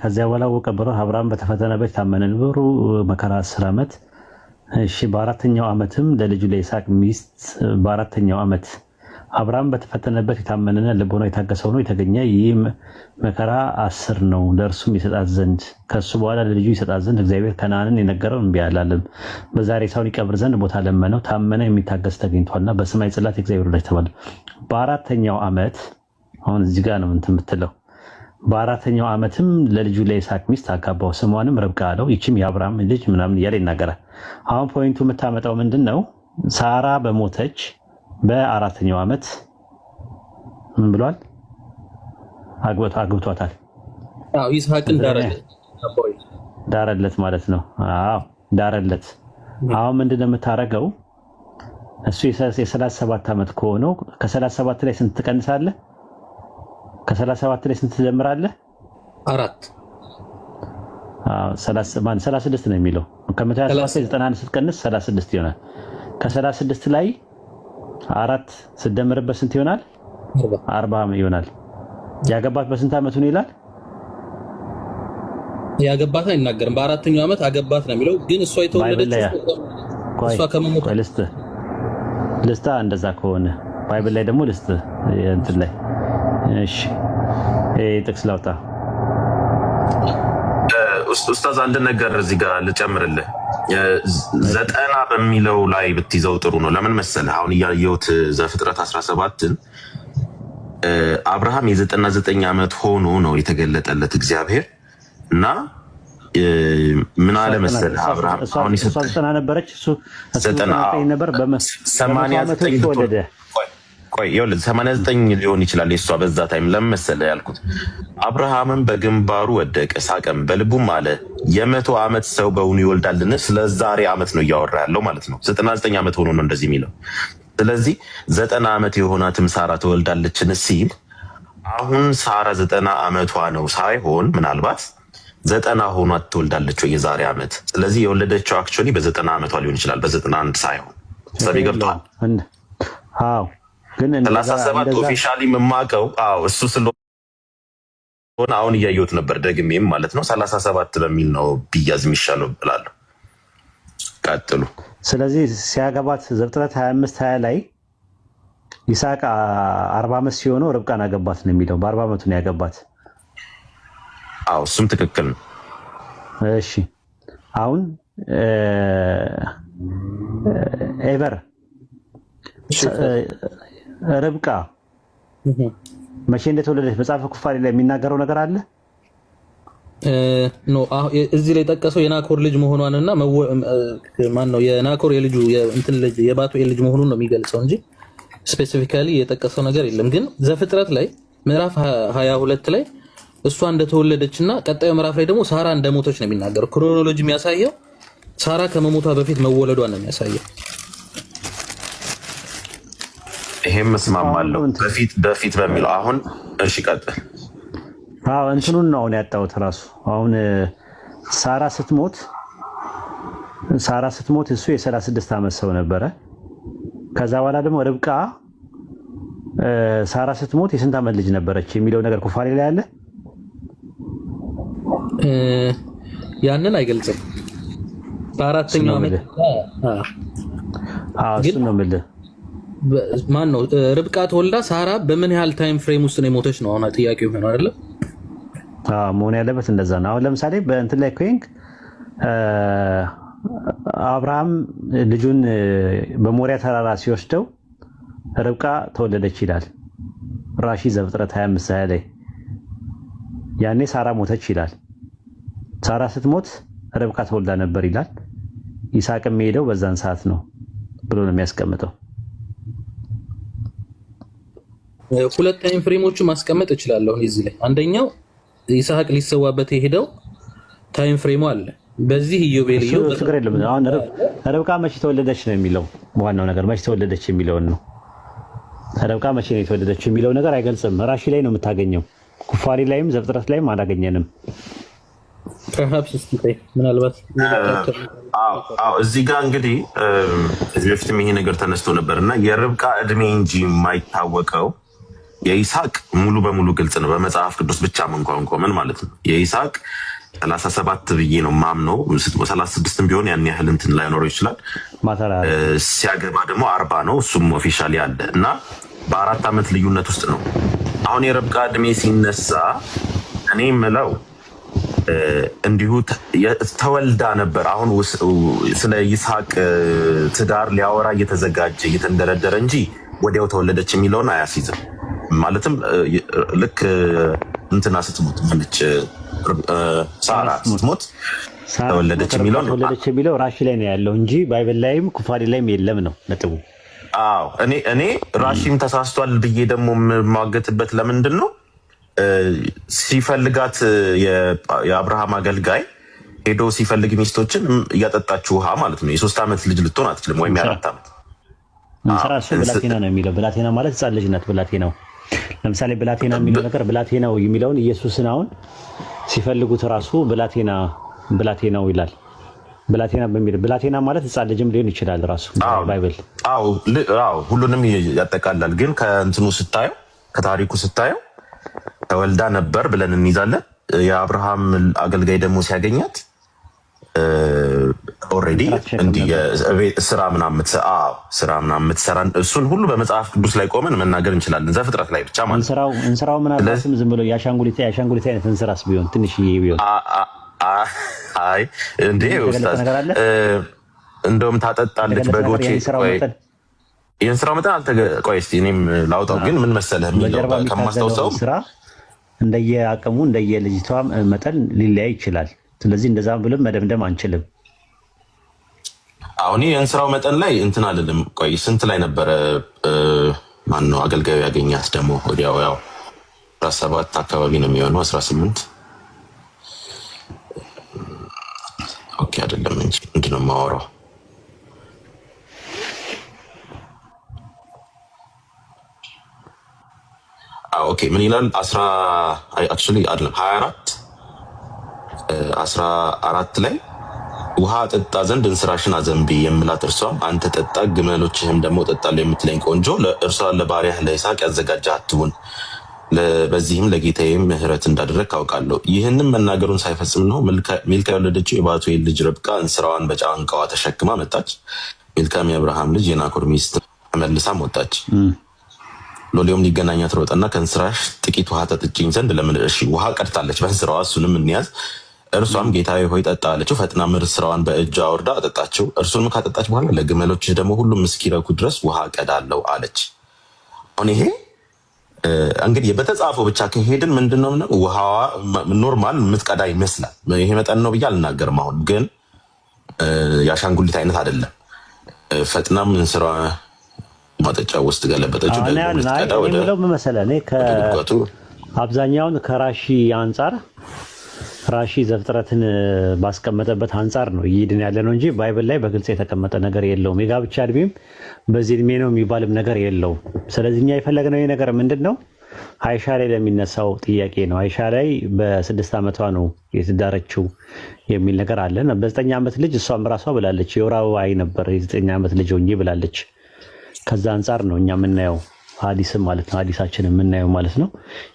ከዚያ በኋላ ወቀበረው አብርሃም በተፈተነበት ታመነ ነበሩ መከራ 10 ዓመት። እሺ በ4ኛው ዓመትም ለልጁ ለይስሐቅ ሚስት በ4ኛው ዓመት አብርሃም በተፈተነበት የታመነና ልቦናው የታገሰ ሆኖ የተገኘ ይህ መከራ 10 ነው። ለእርሱም ይሰጣት ዘንድ ከሱ በኋላ ለልጁ ይሰጣት ዘንድ እግዚአብሔር ከነዓንን የነገረው እምቢ አላለም። በዛ ሬሳውን ይቀብር ዘንድ ቦታ ለመነው። ታመነ የሚታገስ ተገኝቷልና በሰማይ ጽላት የእግዚአብሔር ወዳጅ ተባለ። በ4ኛው ዓመት አሁን እዚህ ጋር ነው እንትን የምትለው በአራተኛው ዓመትም ለልጁ ለይስሐቅ ሚስት አጋባው፣ ስሟንም ርብቃ አለው። ይችም የአብርሃም ልጅ ምናምን እያለ ይናገራል። አሁን ፖይንቱ የምታመጣው ምንድን ነው? ሳራ በሞተች በአራተኛው ዓመት ምን ብሏል? አግብቷታል። ይስሐቅን ዳረለት ማለት ነው። ዳረለት። አሁን ምንድን ነው የምታደርገው? እሱ የ37 ዓመት ከሆነው ከ37 ላይ ስንት ትቀንሳለህ? ከ37 ላይ ስንት ትጀምራለህ? 4 36 ነው የሚለው። ከ127 ላይ 91 ስትቀንስ 36 ይሆናል። ከ36 ላይ 4 ስትደምርበት ስንት ይሆናል? 40 ይሆናል። ያገባት በስንት ዓመቱ ነው ይላል? ያገባት አይናገርም። በአራተኛው ዓመት አገባት ነው የሚለው። ግን እሷ የተወለደችው እሷ ከመሞቷ ልስታ እንደዛ ከሆነ ባይብል ላይ ደግሞ ልስት እንትን ላይ እሺ፣ ጥቅስ ላውጣ። ኡስታዝ አንድ ነገር እዚህ ጋር ልጨምርልህ። 90 በሚለው ላይ ብትይዘው ጥሩ ነው። ለምን መሰለህ? አሁን እያየሁት ዘፍጥረት 17ን አብርሃም የ99 ዓመት ሆኖ ነው የተገለጠለት እግዚአብሔር እና ምን አለ መሰለህ? አብርሃም አሁን ዘጠና ነበረች፣ እሱ 89 ነበር። በ89 ተወለደ። ቆይ ይኸውልህ 89 ሊሆን ይችላል የእሷ በዛ ታይም። ለምን መሰለህ ያልኩት? አብርሃምም በግንባሩ ወደቀ ሳቀም፣ በልቡም አለ 100 ዓመት ሰው በውኑ ይወልዳልን? ስለ ዛሬ ዓመት ነው እያወራ ያለው ማለት ነው። 99 ዓመት ሆኖ ነው እንደዚህ የሚለው። ስለዚህ 90 ዓመት የሆናትም ሳራ ትወልዳለችን ሲል አሁን ሳራ 90 ዓመቷ ነው ሳይሆን ምናልባት 90 ሆኗት ትወልዳለች ወይ የዛሬ ዓመት። ስለዚህ የወለደችው አክቹዋሊ በ90 ዓመቷ ሊሆን ይችላል፣ በ91 ሳይሆን። ሰው ገብቷል? አዎ። ግን 37 ኦፊሻሊ የማውቀው እሱ ስለሆነ አሁን እያየሁት ነበር ደግሜም ማለት ነው። 37 በሚል ነው ቢያዝ የሚሻለው ብላለሁ። ቀጥሉ። ስለዚህ ሲያገባት ዘፍጥረት 25:20 ላይ ይስሐቅ 40 ዓመት ሲሆነው ርብቃን አገባት ነው የሚለው። በ40 ዓመቱ ነው ያገባት። እሱም ትክክል ነው። እሺ አሁን ኤቨር ርብቃ መቼ እንደተወለደች መጽሐፈ ኩፋሌ ላይ የሚናገረው ነገር አለ? እዚህ ላይ ጠቀሰው የናኮር ልጅ መሆኗንና ማነው የናኮር የልጁ እንትን ልጅ የባቱኤል ልጅ መሆኑን ነው የሚገልጸው እንጂ ስፔሲፊካሊ የጠቀሰው ነገር የለም። ግን ዘፍጥረት ላይ ምዕራፍ 22 ላይ እሷ እንደተወለደችና ቀጣዩ ምዕራፍ ላይ ደግሞ ሳራ እንደሞተች ነው የሚናገረው። ክሮኖሎጂ የሚያሳየው ሳራ ከመሞቷ በፊት መወለዷን ነው የሚያሳየው። ይሄም እስማማለሁ። በፊት በሚለው አሁን እሺ ቀጥል። እንትኑን ነው አሁን ያጣሁት ራሱ። አሁን ሳራ ስትሞት እሱ የ36 ዓመት ሰው ነበረ። ከዛ በኋላ ደግሞ ርብቃ ሳራ ስትሞት የስንት ዓመት ልጅ ነበረች የሚለው ነገር ኩፋሌ ላይ አለ? ያንን አይገልጽም። በአራተኛው ዓመት እሱን ነው የምልህ። ማን ነው ርብቃ ተወልዳ ሳራ በምን ያህል ታይም ፍሬም ውስጥ ነው የሞተች ነው አሁን ጥያቄው ሆኖ አይደለ? መሆን ያለበት እንደዛ ነው። አሁን ለምሳሌ በእንትን ላይ ኮይንግ አብርሃም ልጁን በሞሪያ ተራራ ሲወስደው ርብቃ ተወለደች ይላል ራሺ ዘፍጥረት 25:20 ላይ። ያኔ ሳራ ሞተች ይላል። ሳራ ስትሞት ርብቃ ተወልዳ ነበር ይላል። ይስሐቅ የሚሄደው በዛን ሰዓት ነው ብሎ ነው የሚያስቀምጠው። ሁለት ታይም ፍሬሞቹ ማስቀመጥ እችላለሁ እዚህ ላይ። አንደኛው ይስሐቅ ሊሰዋበት የሄደው ታይም ፍሬሙ አለ። በዚህ ኢዮቤልዩ ችግር የለም። አሁን ርብቃ መቼ ተወለደች ነው የሚለው። ዋናው ነገር መቼ ተወለደች የሚለውን ነው። ርብቃ መቼ ነው የተወለደችው የሚለው ነገር አይገልጽም። ራሺ ላይ ነው የምታገኘው። ኩፋሌ ላይም ዘፍጥረት ላይም አላገኘንም። ምናልባት እዚህ ጋር እንግዲህ እዚህ በፊትም ይሄ ነገር ተነስቶ ነበርና የርብቃ እድሜ እንጂ የማይታወቀው የይስሐቅ ሙሉ በሙሉ ግልጽ ነው። በመጽሐፍ ቅዱስ ብቻ እንኳን ቆመን ማለት ነው። የይስሐቅ 37 ብዬ ነው ማምነው። 36 ቢሆን ያን ያህል እንትን ላይኖረው ይችላል። ሲያገባ ደግሞ 40 ነው። እሱም ኦፊሻሊ አለ እና በ4 ዓመት ልዩነት ውስጥ ነው። አሁን የርብቃ እድሜ ሲነሳ እኔ የምለው እንዲሁ ተወልዳ ነበር። አሁን ስለ ይስሐቅ ትዳር ሊያወራ እየተዘጋጀ እየተንደረደረ እንጂ ወዲያው ተወለደች የሚለውን አያስይዝም። ማለትም ልክ እንትና ስትሞት ማለች ሳራ ስትሞት ተወለደች የሚለው ራሺ ላይ ነው ያለው እንጂ ባይብል ላይም ኩፋሌ ላይም የለም ነው ነጥቡ። አዎ እኔ ራሺም ተሳስቷል ብዬ ደግሞ የማገትበት ለምንድን ነው ሲፈልጋት የአብርሃም አገልጋይ ሄዶ ሲፈልግ ሚስቶችን እያጠጣችሁ ውሃ ማለት ነው። የ3 ዓመት ልጅ ልትሆን አትችልም፣ ወይም የ4 ዓመት እንስራ እሱ ብላቴና ነው የሚለው። ብላቴና ማለት ህፃን ልጅ ናት ብላቴናው። ለምሳሌ ብላቴና የሚለው ነገር ብላቴናው የሚለውን ኢየሱስን አሁን ሲፈልጉት ራሱ ብላቴናው ይላል። ብላቴና በሚል ብላቴና ማለት ህፃን ልጅም ሊሆን ይችላል ራሱ ባይብል። አዎ ሁሉንም ያጠቃላል። ግን ከእንትኑ ስታየው ከታሪኩ ስታየው ተወልዳ ነበር ብለን እንይዛለን። የአብርሃም አገልጋይ ደግሞ ሲያገኛት ኦልሬዲ እንዲህ ስራ ምናምን የምትሰራ እሱን ሁሉ በመጽሐፍ ቅዱስ ላይ ቆመን መናገር እንችላለን። ዘፍጥረት ላይ ብቻ ማለት እንስራው ምናልባትም ዝም ብሎ የአሻንጉሊት አይነት እንስራስ ቢሆን ትንሽዬ ቢሆን አይ እንዴ ኡስታዝ እንደውም ታጠጣለች በጎቼ። የእንስራው መጠን ቆይ እስኪ እኔም ላውጣው። ግን ምን መሰለህ የሚለው ከማስታውሰው ስራ እንደየአቅሙ እንደየልጅቷ መጠን ሊለያይ ይችላል። ስለዚህ እንደዛ ብለን መደምደም አንችልም። አሁን የእንስራው መጠን ላይ እንትን አይደለም። ቆይ ስንት ላይ ነበረ ማን ነው አገልጋዩ ያገኛት? ደግሞ ወዲያው ያው 17 አካባቢ ነው የሚሆነው 18 ኦኬ አይደለም እንጂ ምንድን ነው የማወራው? ኦኬ ምን ይላል? 24 14 ላይ ውሃ ጠጣ ዘንድ እንስራሽን አዘንቢ የምላት እርሷም አንተ ጠጣ ግመሎችህም ደግሞ ጠጣለሁ የምትለኝ ቆንጆ እርሷ ለባሪያህ ለይስሐቅ ያዘጋጃት ትሁን፣ በዚህም ለጌታዬም ምሕረት እንዳደረግ ካውቃለሁ። ይህንም መናገሩን ሳይፈጽም ነው ሚልካ የወለደችው የባቱኤል ልጅ ርብቃ እንስራዋን በጫንቃዋ ተሸክማ መጣች። ሚልካም የአብርሃም ልጅ የናኮር ሚስት ተመልሳም ወጣች። ሎሌውም ሊገናኛት ሮጠና ከእንስራሽ ጥቂት ውሃ ጠጥጭኝ ዘንድ ለምን? እሺ ውሃ ቀድታለች በእንስራዋ፣ እሱንም እንያዝ። እርሷም ጌታዬ ሆይ ጠጣ አለችው። ፈጥና ስራዋን በእጇ አውርዳ አጠጣችው። እርሱንም ካጠጣች በኋላ ለግመሎችህ ደግሞ ሁሉም እስኪረኩ ድረስ ውሃ ቀዳለው አለች። አሁን ይሄ እንግዲህ በተጻፈው ብቻ ከሄድን ምንድነው ውሃዋ ኖርማል የምትቀዳ ይመስላል። ይሄ መጠን ነው ብዬ አልናገርም። አሁን ግን የአሻንጉሊት አይነት አይደለም። ፈጥናም ስራ ማጠጫ ውስጥ ገለበጠችው። አብዛኛውን ከራሺ አንጻር ራሺ ዘፍጥረትን ባስቀመጠበት አንጻር ነው እየሄድን ያለ ነው እንጂ ባይብል ላይ በግልጽ የተቀመጠ ነገር የለውም። የጋብቻ እድሜም በዚህ እድሜ ነው የሚባልም ነገር የለውም። ስለዚህ እኛ የፈለግነው ነገር ምንድን ነው? አይሻ ላይ ለሚነሳው ጥያቄ ነው። አይሻ ላይ በ6 ዓመቷ ነው የተዳረችው የሚል ነገር አለን። በ9 ዓመት ልጅ እሷም ራሷ ብላለች፣ የወር አበባ አይ ነበር የ9 ዓመት ልጅ ሆኜ ብላለች። ከዛ አንጻር ነው እኛ የምናየው ሐዲስም ማለት ነው፣ ሐዲሳችን የምናየው ማለት ነው።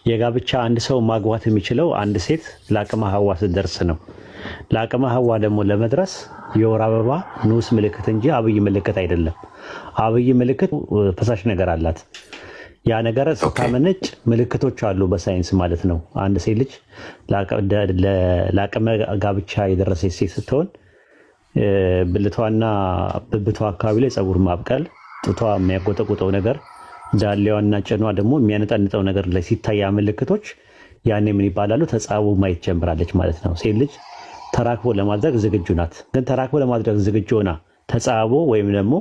የጋብቻ አንድ ሰው ማግባት የሚችለው አንድ ሴት ለአቅመ ሐዋ ስትደርስ ነው። ለአቅመ ሐዋ ደግሞ ለመድረስ የወር አበባ ንዑስ ምልክት እንጂ አብይ ምልክት አይደለም። አብይ ምልክት ፈሳሽ ነገር አላት። ያ ነገር ስታመነጭ ምልክቶች አሉ በሳይንስ ማለት ነው። አንድ ሴት ልጅ ለአቅመ ጋብቻ የደረሰች ሴት ስትሆን ብልቷና ብብቷ አካባቢ ላይ ፀጉር ማብቀል፣ ጡቷ የሚያቆጠቁጠው ነገር፣ ዳሌዋና ጭኗ ደግሞ የሚያነጣንጠው ነገር ላይ ሲታያ ምልክቶች ያኔ ምን ይባላሉ? ተጻቦ ማየት ጀምራለች ማለት ነው። ሴት ልጅ ተራክቦ ለማድረግ ዝግጁ ናት። ግን ተራክቦ ለማድረግ ዝግጁ ሆና ተጻቦ ወይም ደግሞ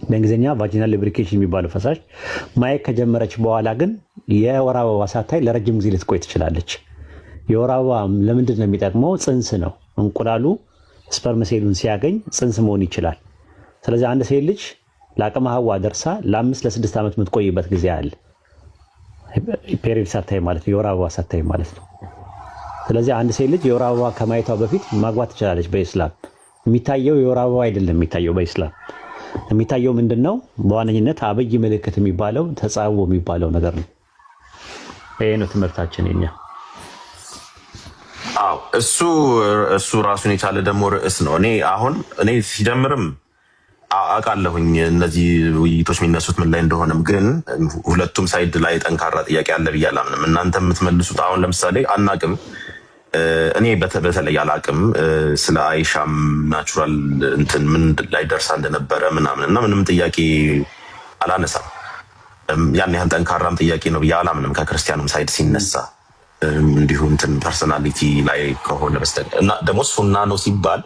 በእንግሊዝኛ ቫጂናል ሉብሪኬሽን የሚባለው ፈሳሽ ማየት ከጀመረች በኋላ ግን የወር አበባ ሳታይ ለረጅም ጊዜ ልትቆይ ትችላለች። የወር አበባ ለምንድን ነው የሚጠቅመው? ጽንስ ነው። እንቁላሉ ስፐርም ሴሉን ሲያገኝ ጽንስ መሆን ይችላል። ስለዚህ አንድ ሴት ልጅ ለአቅመ ሐዋ ደርሳ ለ5 ለ6 ዓመት የምትቆይበት ጊዜ አለ። ፔሪድ ሳታይ ማለት ነው፣ የወር አበባ ሳታይ ማለት ነው። ስለዚህ አንድ ሴት ልጅ የወር አበባ ከማየቷ በፊት ማግባት ትችላለች። በኢስላም የሚታየው የወር አበባ አይደለም። የሚታየው በኢስላም የሚታየው ምንድን ነው? በዋነኝነት አብይ ምልክት የሚባለው ተጻቦ የሚባለው ነገር ነው። ይሄ ነው ትምህርታችን የኛ። አዎ እሱ ራሱን የቻለ ደግሞ ርዕስ ነው። እኔ ሲጀምርም አውቃለሁኝ እነዚህ ውይይቶች የሚነሱት ምን ላይ እንደሆነም፣ ግን ሁለቱም ሳይድ ላይ ጠንካራ ጥያቄ አለ ብዬ አላምንም። እናንተ የምትመልሱት አሁን ለምሳሌ አናቅም፣ እኔ በተለይ አላቅም ስለ አይሻም ናቹራል እንትን ምን ላይ ደርሳ እንደነበረ ምናምን እና ምንም ጥያቄ አላነሳም። ያን ያህል ጠንካራም ጥያቄ ነው ብዬ አላምንም ከክርስቲያኑም ሳይድ ሲነሳ። እንዲሁም እንትን ፐርሰናሊቲ ላይ ከሆነ በስተቀር እና ደግሞ ሱና ነው ሲባል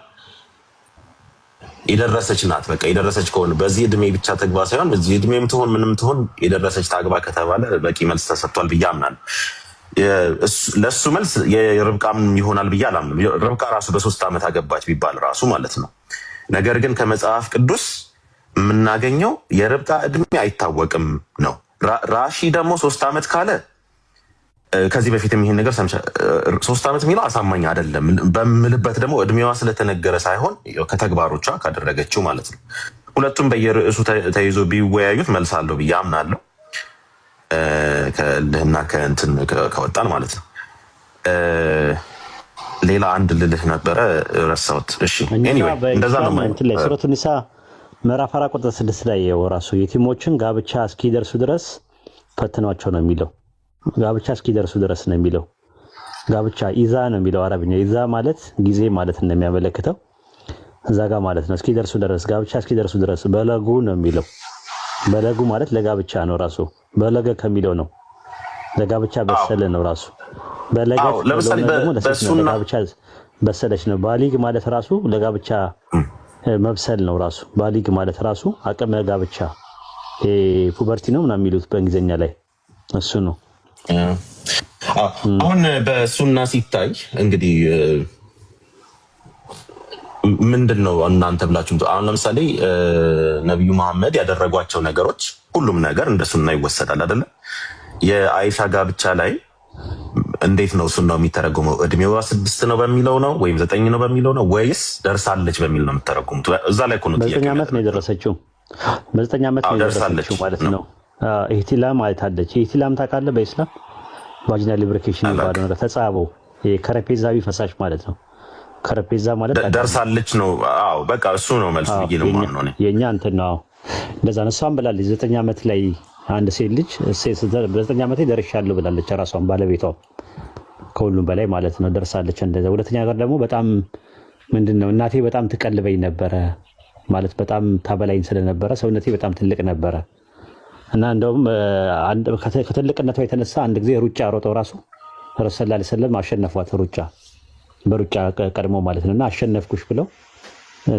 የደረሰች ናት። በቃ የደረሰች ከሆነ በዚህ እድሜ ብቻ ተግባ ሳይሆን በዚህ እድሜም ትሆን ምንም ትሆን የደረሰች ታግባ ከተባለ በቂ መልስ ተሰጥቷል ብዬ አምናለሁ። ለሱ መልስ የርብቃም ይሆናል ብዬ አላምንም። ርብቃ ራሱ በ3 ዓመት አገባች ቢባል ራሱ ማለት ነው። ነገር ግን ከመጽሐፍ ቅዱስ የምናገኘው የርብቃ እድሜ አይታወቅም ነው። ራሺ ደግሞ 3 ዓመት ካለ ከዚህ በፊትም ይሄን ነገር ሰምቻ 3 ዓመት የሚለው አሳማኝ አይደለም በምልበት ደግሞ እድሜዋ ስለተነገረ ሳይሆን ከተግባሮቿ ካደረገችው ማለት ነው። ሁለቱም በየርዕሱ ተይዞ ቢወያዩት መልስ አለው ብዬ አምናለሁ። ከልህና ከእንትን ከወጣን ማለት ነው። ሌላ አንድ ልልህ ነበረ ረሳሁት። እሺ ኤኒዌይ እንደዛ ነው ማለት ነው። ሱረቱ ኒሳ ምዕራፍ 4 ቁጥር 6 ላይ የወራሱ የቲሞችን ጋብቻ እስኪደርሱ ድረስ ፈትኗቸው ነው የሚለው። ጋብቻ እስኪደርሱ ድረስ ነው የሚለው። ጋብቻ ኢዛ ነው የሚለው አረብኛ። ኢዛ ማለት ጊዜ ማለት ነው የሚያመለክተው እዛ ጋር ማለት ነው። እስኪደርሱ ድረስ ጋብቻ እስኪደርሱ ድረስ በለጉ ነው የሚለው። በለጉ ማለት ለጋብቻ ነው ራሱ። በለገ ከሚለው ነው ለጋብቻ በሰለ ነው ራሱ። በለገ ለምሳሌ ለጋብቻ በሰለች ነው። ባሊግ ማለት ራሱ ለጋብቻ መብሰል ነው ራሱ። ባሊግ ማለት ራሱ አቅመ ጋብቻ ፑበርቲ ነው ምናምን የሚሉት በእንግሊዝኛ ላይ እሱ ነው። አሁን በሱና ሲታይ እንግዲህ ምንድን ነው እናንተ ብላችሁ አሁን ለምሳሌ ነብዩ መሐመድ ያደረጓቸው ነገሮች ሁሉም ነገር እንደ ሱና ይወሰዳል አይደለ? የአይሻ ጋብቻ ላይ እንዴት ነው ሱናው የሚተረጎመው? እድሜዋ 6 ነው በሚለው ነው ወይም 9 ነው በሚለው ነው ወይስ ደርሳለች በሚል ነው የምትተረጉሙት? እዛ ላይ ኮን 9 ዓመት ነው የደረሰችው። በ9 ዓመት ነው የደረሰችው ማለት ነው። ኢህቲላም አይታለች። ኢህቲላም ታውቃለህ? በኢስላም ቫጂናል ሊብሪኬሽን የሚባለው ነገር ተጻበው ከረፔዛዊ ፈሳሽ ማለት ነው። ከረፔዛ ማለት ደርሳለች ነው። አዎ በቃ እሱ ነው መልሱ ብዬ ነው ማለት ነው። የኛ እንትን ነው እንደዛ ነው። እሷም ብላለች 9 ዓመት ላይ አንድ ሴት ልጅ በ9 ዓመቴ ደርሻለሁ ብላለች። ራሷን ባለቤቷ ከሁሉም በላይ ማለት ነው ደርሳለች። እንደዛ ሁለተኛ ነገር ደግሞ በጣም ምንድነው እናቴ በጣም ትቀልበኝ ነበረ ማለት በጣም ታበላኝ ስለነበረ ሰውነቴ በጣም ትልቅ ነበረ እና እንደውም ከትልቅነቷ የተነሳ አንድ ጊዜ ሩጫ ሮጠው ራሱ ረሱል ሰለላሁ ዐለይሂ ወሰለም አሸነፏት። በሩጫ ቀድሞ ማለት ነውና አሸነፍኩሽ ብለው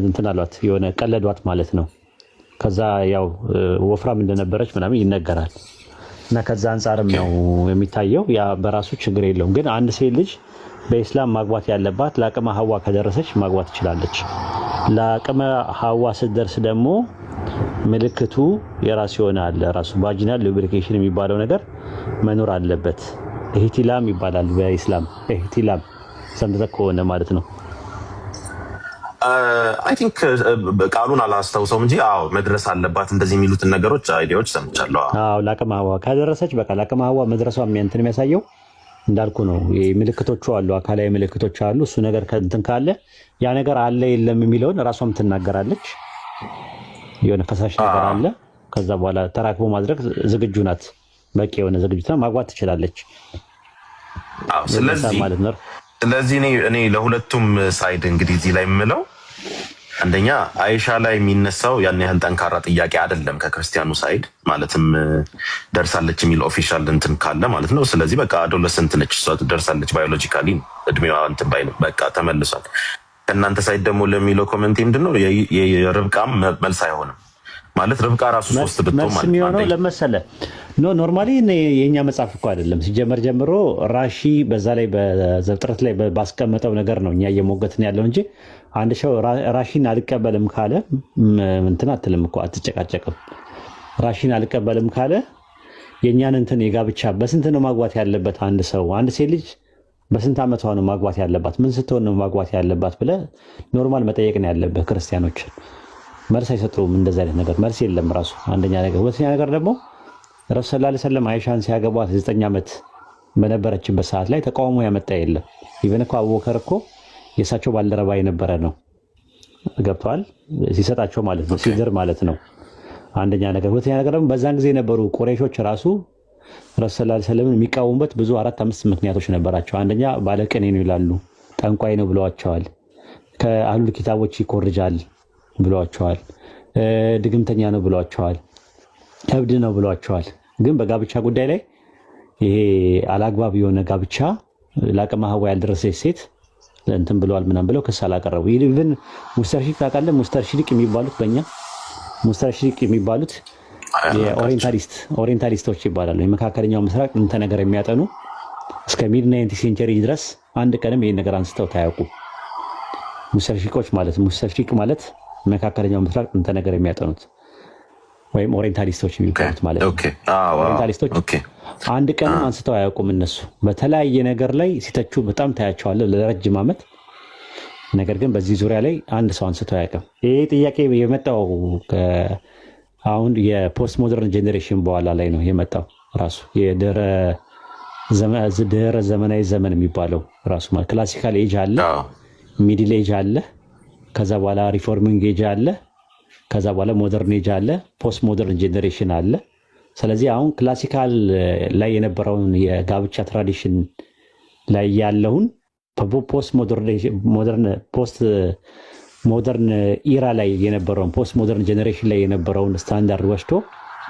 እንትን አሏት፣ የሆነ ቀለዷት ማለት ነው። ከዛ ያው ወፍራም እንደነበረች ምናምን ይነገራል እና ከዛ አንፃርም ነው የሚታየው። ያ በራሱ ችግር የለውም። ግን አንድ ሴት ልጅ በኢስላም ማግባት ያለባት ለአቅመ ሐዋ ከደረሰች ማግባት ትችላለች። ለአቅመ ሐዋ ስትደርስ ደግሞ ምልክቱ የራሱ ይሆናል። ራሱ ቫጂናል ሉብሪኬሽን የሚባለው ነገር መኖር አለበት። ኢህቲላም ይባላል በኢስላም። ኢህቲላም ሰምተህ ከሆነ ማለት ነው። አይ ቲንክ ቃሉን አላስታውሰውም እንጂ አዎ መድረስ አለባት እንደዚህ የሚሉትን ነገሮች አይዲያዎች ሰምቻለሁ። አዎ ለአቅመ ሐዋ ከደረሰች በቃ ለአቅመ ሐዋ መድረሷ እንትን የሚያሳየው እንዳልኩ ነው። ምልክቶቹ አሉ፣ አካላዊ ምልክቶች አሉ። እሱ ነገር እንትን ካለ ያ ነገር አለ የለም የሚለውን ራሷም ትናገራለች። የሆነ ፈሳሽ ነገር አለ፣ ከዛ በኋላ ተራክቦ ማድረግ ዝግጁ ናት። በቂ የሆነ ዝግጁ ማግባት ትችላለች። አዎ ስለዚህ እኔ ለሁለቱም ሳይድ እንግዲህ እዚህ ላይ የምለው አንደኛ አይሻ ላይ የሚነሳው ያን ያህል ጠንካራ ጥያቄ አይደለም ከክርስቲያኑ ሳይድ፣ ማለትም ደርሳለች የሚል ኦፊሻል እንትን ካለ ማለት ነው። ስለዚህ በቃ አዶለሰንት ነች እሷ ደርሳለች፣ ባዮሎጂካሊ እድሜዋ እንትን በቃ ተመልሷል። ከእናንተ ሳይድ ደግሞ ለሚለው ኮሜንት ምንድነው የርብቃም መልስ አይሆንም ማለት ርብቃ ራሱ 3 ብትሆን ማለት ነው ለመሰለ ኖርማሊ የኛ መጽሐፍ እኮ አይደለም ሲጀመር ጀምሮ ራሺ በዛ ላይ በዘፍጥረት ላይ ባስቀመጠው ነገር ነው እኛ እየሞገትን ያለው እንጂ አንድ ሰው ራሺን አልቀበልም ካለ እንትን አትልም እኮ አትጨቃጨቅም። ራሺን አልቀበልም ካለ የኛን እንትን የጋብቻ በስንት ነው ማግባት ያለበት አንድ ሰው አንድ ሴት ልጅ በስንት ዓመቷ ነው ማግባት ያለባት ምን ስትሆን ነው ማግባት ያለባት ብለህ ኖርማል መጠየቅ ነው ያለበት። ክርስቲያኖችን መልስ አይሰጡም እንደዛ አይነት ነገር መልስ የለም ራሱ አንደኛ ነገር። ሁለተኛ ነገር ደግሞ ረሱል ሰለላሁ ዐለይሂ ወሰለም አይሻን ሲያገቧት 9 ዓመት በነበረችበት ሰዓት ላይ ተቃውሞ ያመጣ የለም። ኢቨን እኮ አቡበከር እኮ የእሳቸው ባልደረባ የነበረ ነው ገብቷል ሲሰጣቸው ማለት ነው ሲድር ማለት ነው አንደኛ ነገር። ሁለተኛ ነገር ደግሞ በዛን ጊዜ የነበሩ ቁረይሾች ራሱ ረሱል ሰለላሁ ዐለይሂ ወሰለም የሚቃወሙበት ብዙ 4-5 ምክንያቶች ነበራቸው። አንደኛ ባለቅኔ ነው ይላሉ፣ ጠንቋይ ነው ብለዋቸዋል፣ ከአህሉል ኪታቦች ይኮርጃል ብለዋቸዋል፣ ድግምተኛ ነው ብለዋቸዋል፣ እብድ ነው ብለዋቸዋል። ግን በጋብቻ ጉዳይ ላይ ይሄ አላግባብ የሆነ ጋብቻ ለአቅመ ሐዋ ያልደረሰች ሴት እንትን ብለዋል ምናምን ብለው ክስ አላቀረቡ። ኢቭን ሙስተርሺቅ ታውቃለህ? ሙስተርሺቅ የሚባሉት በእኛ ሙስተርሺቅ የሚባሉት ኦሪየንታሊስቶች ይባላሉ። የመካከለኛው ምስራቅ ጥንተ ነገር የሚያጠኑ እስከ ሚድ 90 ሴንቸሪ ድረስ አንድ ቀንም ይህን ነገር አንስተው ታያውቁ። ሙስተርሺቆች ማለት ሙስተርሺቅ ማለት መካከለኛው ምስራቅ ጥንተ ነገር የሚያጠኑት ወይም ኦሪየንታሊስቶች የሚባሉት ማለት ነው። ኦሪየንታሊስቶች አንድ ቀንም አንስተው አያውቁም። እነሱ በተለያየ ነገር ላይ ሲተቹ በጣም ታያቸዋለህ ለረጅም ዓመት። ነገር ግን በዚህ ዙሪያ ላይ አንድ ሰው አንስተው አያውቅም። ይሄ ጥያቄ የመጣው አሁን የፖስት ሞደርን ጄኔሬሽን በኋላ ላይ ነው የመጣው። ራሱ የድህረ ዘመናዊ ዘመን የሚባለው ራሱ ማለት ክላሲካል ኤጅ አለ፣ ሚድል ኤጅ አለ፣ ከዛ በኋላ ሪፎርሚንግ ኤጅ አለ፣ ከዛ በኋላ ሞደርን ኤጅ አለ፣ ፖስት ሞደርን ጄኔሬሽን አለ። ስለዚህ አሁን ክላሲካል ላይ የነበረውን የጋብቻ ትራዲሽን ላይ ያለውን ፖስት ሞደርን ኢራ ላይ የነበረውን ፖስት ሞደርን ጄኔሬሽን ላይ የነበረውን ስታንዳርድ ወስዶ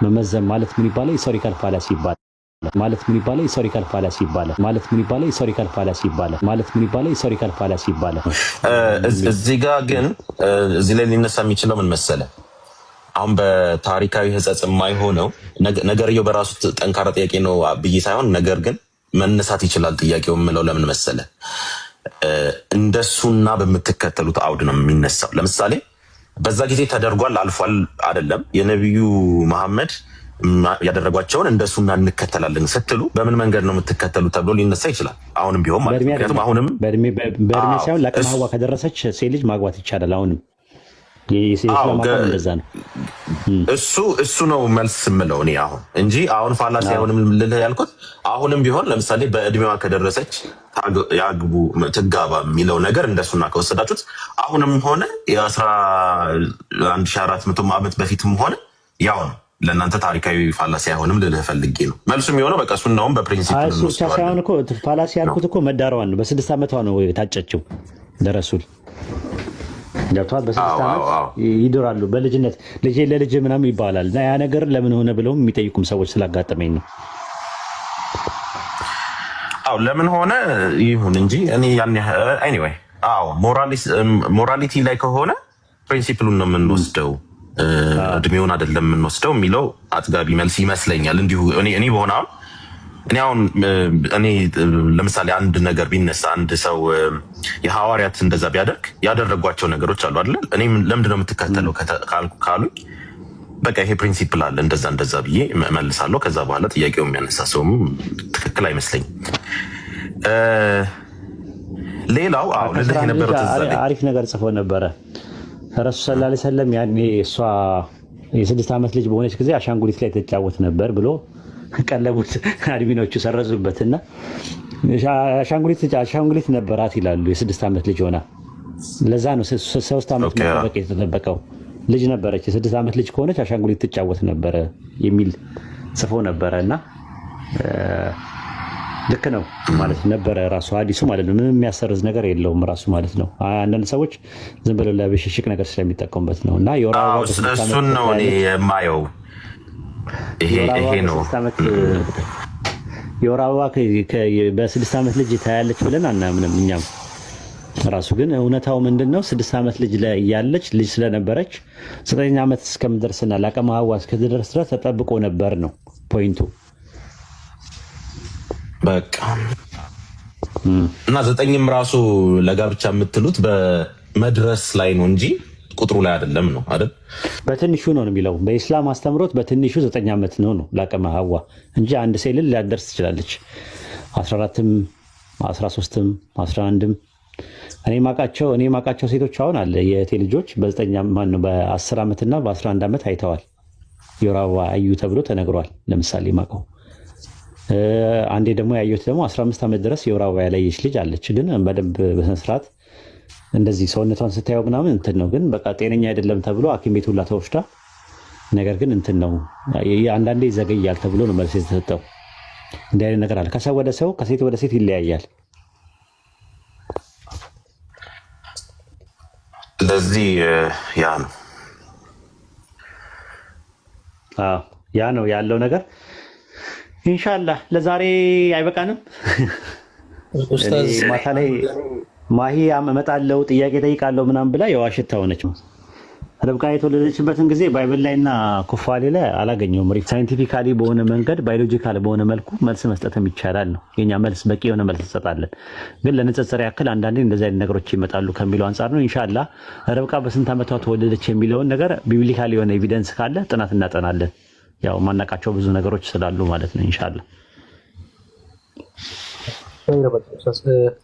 መመዘን ማለት ምን ይባላል? ሂስቶሪካል ፋላሲ ይባላል። ማለት ምን ይባላል? ሂስቶሪካል ፋላሲ ይባላል። ማለት ምን ይባላል? ሂስቶሪካል ፋላሲ ይባላል። ማለት ምን ይባላል? ሂስቶሪካል ፋላሲ ይባላል። እዚህ ጋር ግን እዚህ ላይ ሊነሳ የሚችለው ምን መሰለ? አሁን በታሪካዊ ህጸጽ የማይሆነው ነገርየው በራሱ ጠንካራ ጥያቄ ነው ብዬ ሳይሆን፣ ነገር ግን መነሳት ይችላል ጥያቄው የምለው ለምን መሰለ? እንደሱና በምትከተሉት አውድ ነው የሚነሳው። ለምሳሌ በዛ ጊዜ ተደርጓል አልፏል አይደለም። የነቢዩ መሐመድ ያደረጓቸውን እንደሱና እንከተላለን ስትሉ በምን መንገድ ነው የምትከተሉ ተብሎ ሊነሳ ይችላል። አሁንም ቢሆን ማለት ምክንያቱም አሁንም በእድሜ ሳይሆን ለአቅመ ሐዋ ከደረሰች ሴት ልጅ ማግባት ይቻላል። አሁንም እሱ ነው መልስ የምለው እኔ አሁን እንጂ አሁን ፋላሲ አሁንም ልልህ ያልኩት አሁንም ቢሆን ለምሳሌ በእድሜዋ ከደረሰች ያግቡ ትጋባ የሚለው ነገር እንደሱና ከወሰዳችሁት አሁንም ሆነ የ1400 ዓመት በፊትም ሆነ ያው ነው ለእናንተ ታሪካዊ ፋላሲ አይሆንም ልልህ ፈልጌ ነው። መልሱ የሚሆነው በቃ እሱን ነው በፕሪንሲፕል ነው። እሱ ሳይሆን እኮ ፋላሲ ያልኩት እኮ መዳሯን ነው። በ6 ዓመቷ ነው የታጨችው ለረሱል ገብቷል። በ6 ዓመት ይድራሉ። በልጅነት ልጄ ለልጅ ምናምን ይባላል እና ያ ነገር ለምን ሆነ ብለው የሚጠይቁም ሰዎች ስላጋጠመኝ ነው። አዎ ለምን ሆነ ይሁን እንጂ እኔ ያን ኤኒዌይ ሞራሊቲ ላይ ከሆነ ፕሪንሲፕሉን ነው የምንወስደው፣ እድሜውን አይደለም የምንወስደው የሚለው አጥጋቢ መልስ ይመስለኛል። እንዲሁ እኔ በሆነ እኔ ለምሳሌ አንድ ነገር ቢነሳ አንድ ሰው የሐዋርያት እንደዛ ቢያደርግ ያደረጓቸው ነገሮች አሉ አይደል? እኔም ለምንድን ነው የምትከተለው ካሉኝ በቃ ይሄ ፕሪንሲፕል አለ እንደዛ ብዬ መልሳለሁ። ከዛ በኋላ ጥያቄው የሚያነሳ ሰውም ትክክል አይመስለኝም። ሌላው አሪፍ ነገር ጽፎ ነበረ ረሱል ሰለላሁ ዐለይሂ ወሰለም። ያኔ እሷ የ6 ዓመት ልጅ በሆነች ጊዜ አሻንጉሊት ላይ ተጫወት ነበር ብሎ ቀለቡት፣ አድሚኖቹ ሰረዙበትና አሻንጉሊት ነበራት ይላሉ። የ6 ዓመት ልጅ ሆና ለዛ ነው 3 ዓመት መጠበቅ የተጠበቀው። ልጅ ነበረች። የ6 ዓመት ልጅ ከሆነች አሻንጉሊት ትጫወት ነበረ የሚል ጽፎ ነበረ እና ልክ ነው ማለት ነበረ ራሱ ሐዲሱ ማለት ነው። ምንም የሚያሰርዝ ነገር የለውም ራሱ ማለት ነው። አንዳንድ ሰዎች ዝም ብለው ለብሽሽቅ ነገር ስለሚጠቀሙበት ነው እና እሱን ነው እኔ የማየው። ይሄ ነው የወር አበባ በ6 ዓመት ልጅ ታያለች ብለን አናምንም እኛም ራሱ። ግን እውነታው ምንድነው? 6 ዓመት ልጅ ላይ ያለች ልጅ ስለነበረች 9 ዓመት እስከምደርስና ለአቅመ ሐዋ እስከደረስ ድረስ ተጠብቆ ነበር ነው ፖይንቱ። በቃ እና 9ም ራሱ ለጋብቻ የምትሉት በመድረስ ላይ ነው እንጂ ቁጥሩ ላይ አይደለም ነው አይደል? በትንሹ ነው የሚለው በኢስላም አስተምሮት በትንሹ 9 ዓመት ነው ለአቅመ ሐዋ እንጂ አንድ ሴት ልጅ ሊያደርስ ትችላለች 14ም 13ም 11ም። እኔ ማቃቸው ሴቶች አሁን አለ የቴ ልጆች በ10 ዓመትና በ11 ዓመት አይተዋል። የወር አበባ አዩ ተብሎ ተነግሯል። ለምሳሌ ማቀው አንዴ ደግሞ ያየሁት ደግሞ 15 ዓመት ድረስ የወር አበባ ያላየች ልጅ አለች። ግን በደንብ በስነስርዓት እንደዚህ ሰውነቷን ስታየው ምናምን እንትን ነው፣ ግን በቃ ጤነኛ አይደለም ተብሎ ሐኪም ቤት ሁላ ተወስዳ፣ ነገር ግን እንትን ነው አንዳንዴ ይዘገያል ተብሎ ነው መልስ የተሰጠው። እንዲህ አይነት ነገር አለ። ከሰው ወደ ሰው ከሴት ወደ ሴት ይለያያል። ስለዚህ ያ ነው ያለው ነገር። ኢንሻአላህ ለዛሬ አይበቃንም። ኡስታዝ ማታ ላይ ማሂ እመጣለሁ ጥያቄ ጠይቃለሁ ምናምን ብላ የዋሽታ ሆነች። ርብቃ የተወለደችበትን ጊዜ ባይብል ላይና ኩፋሌ ላይ አላገኘውም። ሳይንቲፊካሊ በሆነ መንገድ ባዮሎጂካል በሆነ መልኩ መልስ መስጠትም ይቻላል ነው የኛ መልስ። በቂ የሆነ መልስ እንሰጣለን፣ ግን ለንጽጽር ያክል አንዳንዴ እንደዚህ አይነት ነገሮች ይመጣሉ ከሚለው አንጻር ነው። ኢንሻአላህ ርብቃ በስንት ዓመቷ ተወለደች የሚለውን ነገር ቢብሊካሊ የሆነ ኤቪደንስ ካለ ጥናት እናጠናለን። ያው ማናቃቸው ብዙ ነገሮች ስላሉ ማለት ነው። ኢንሻአላህ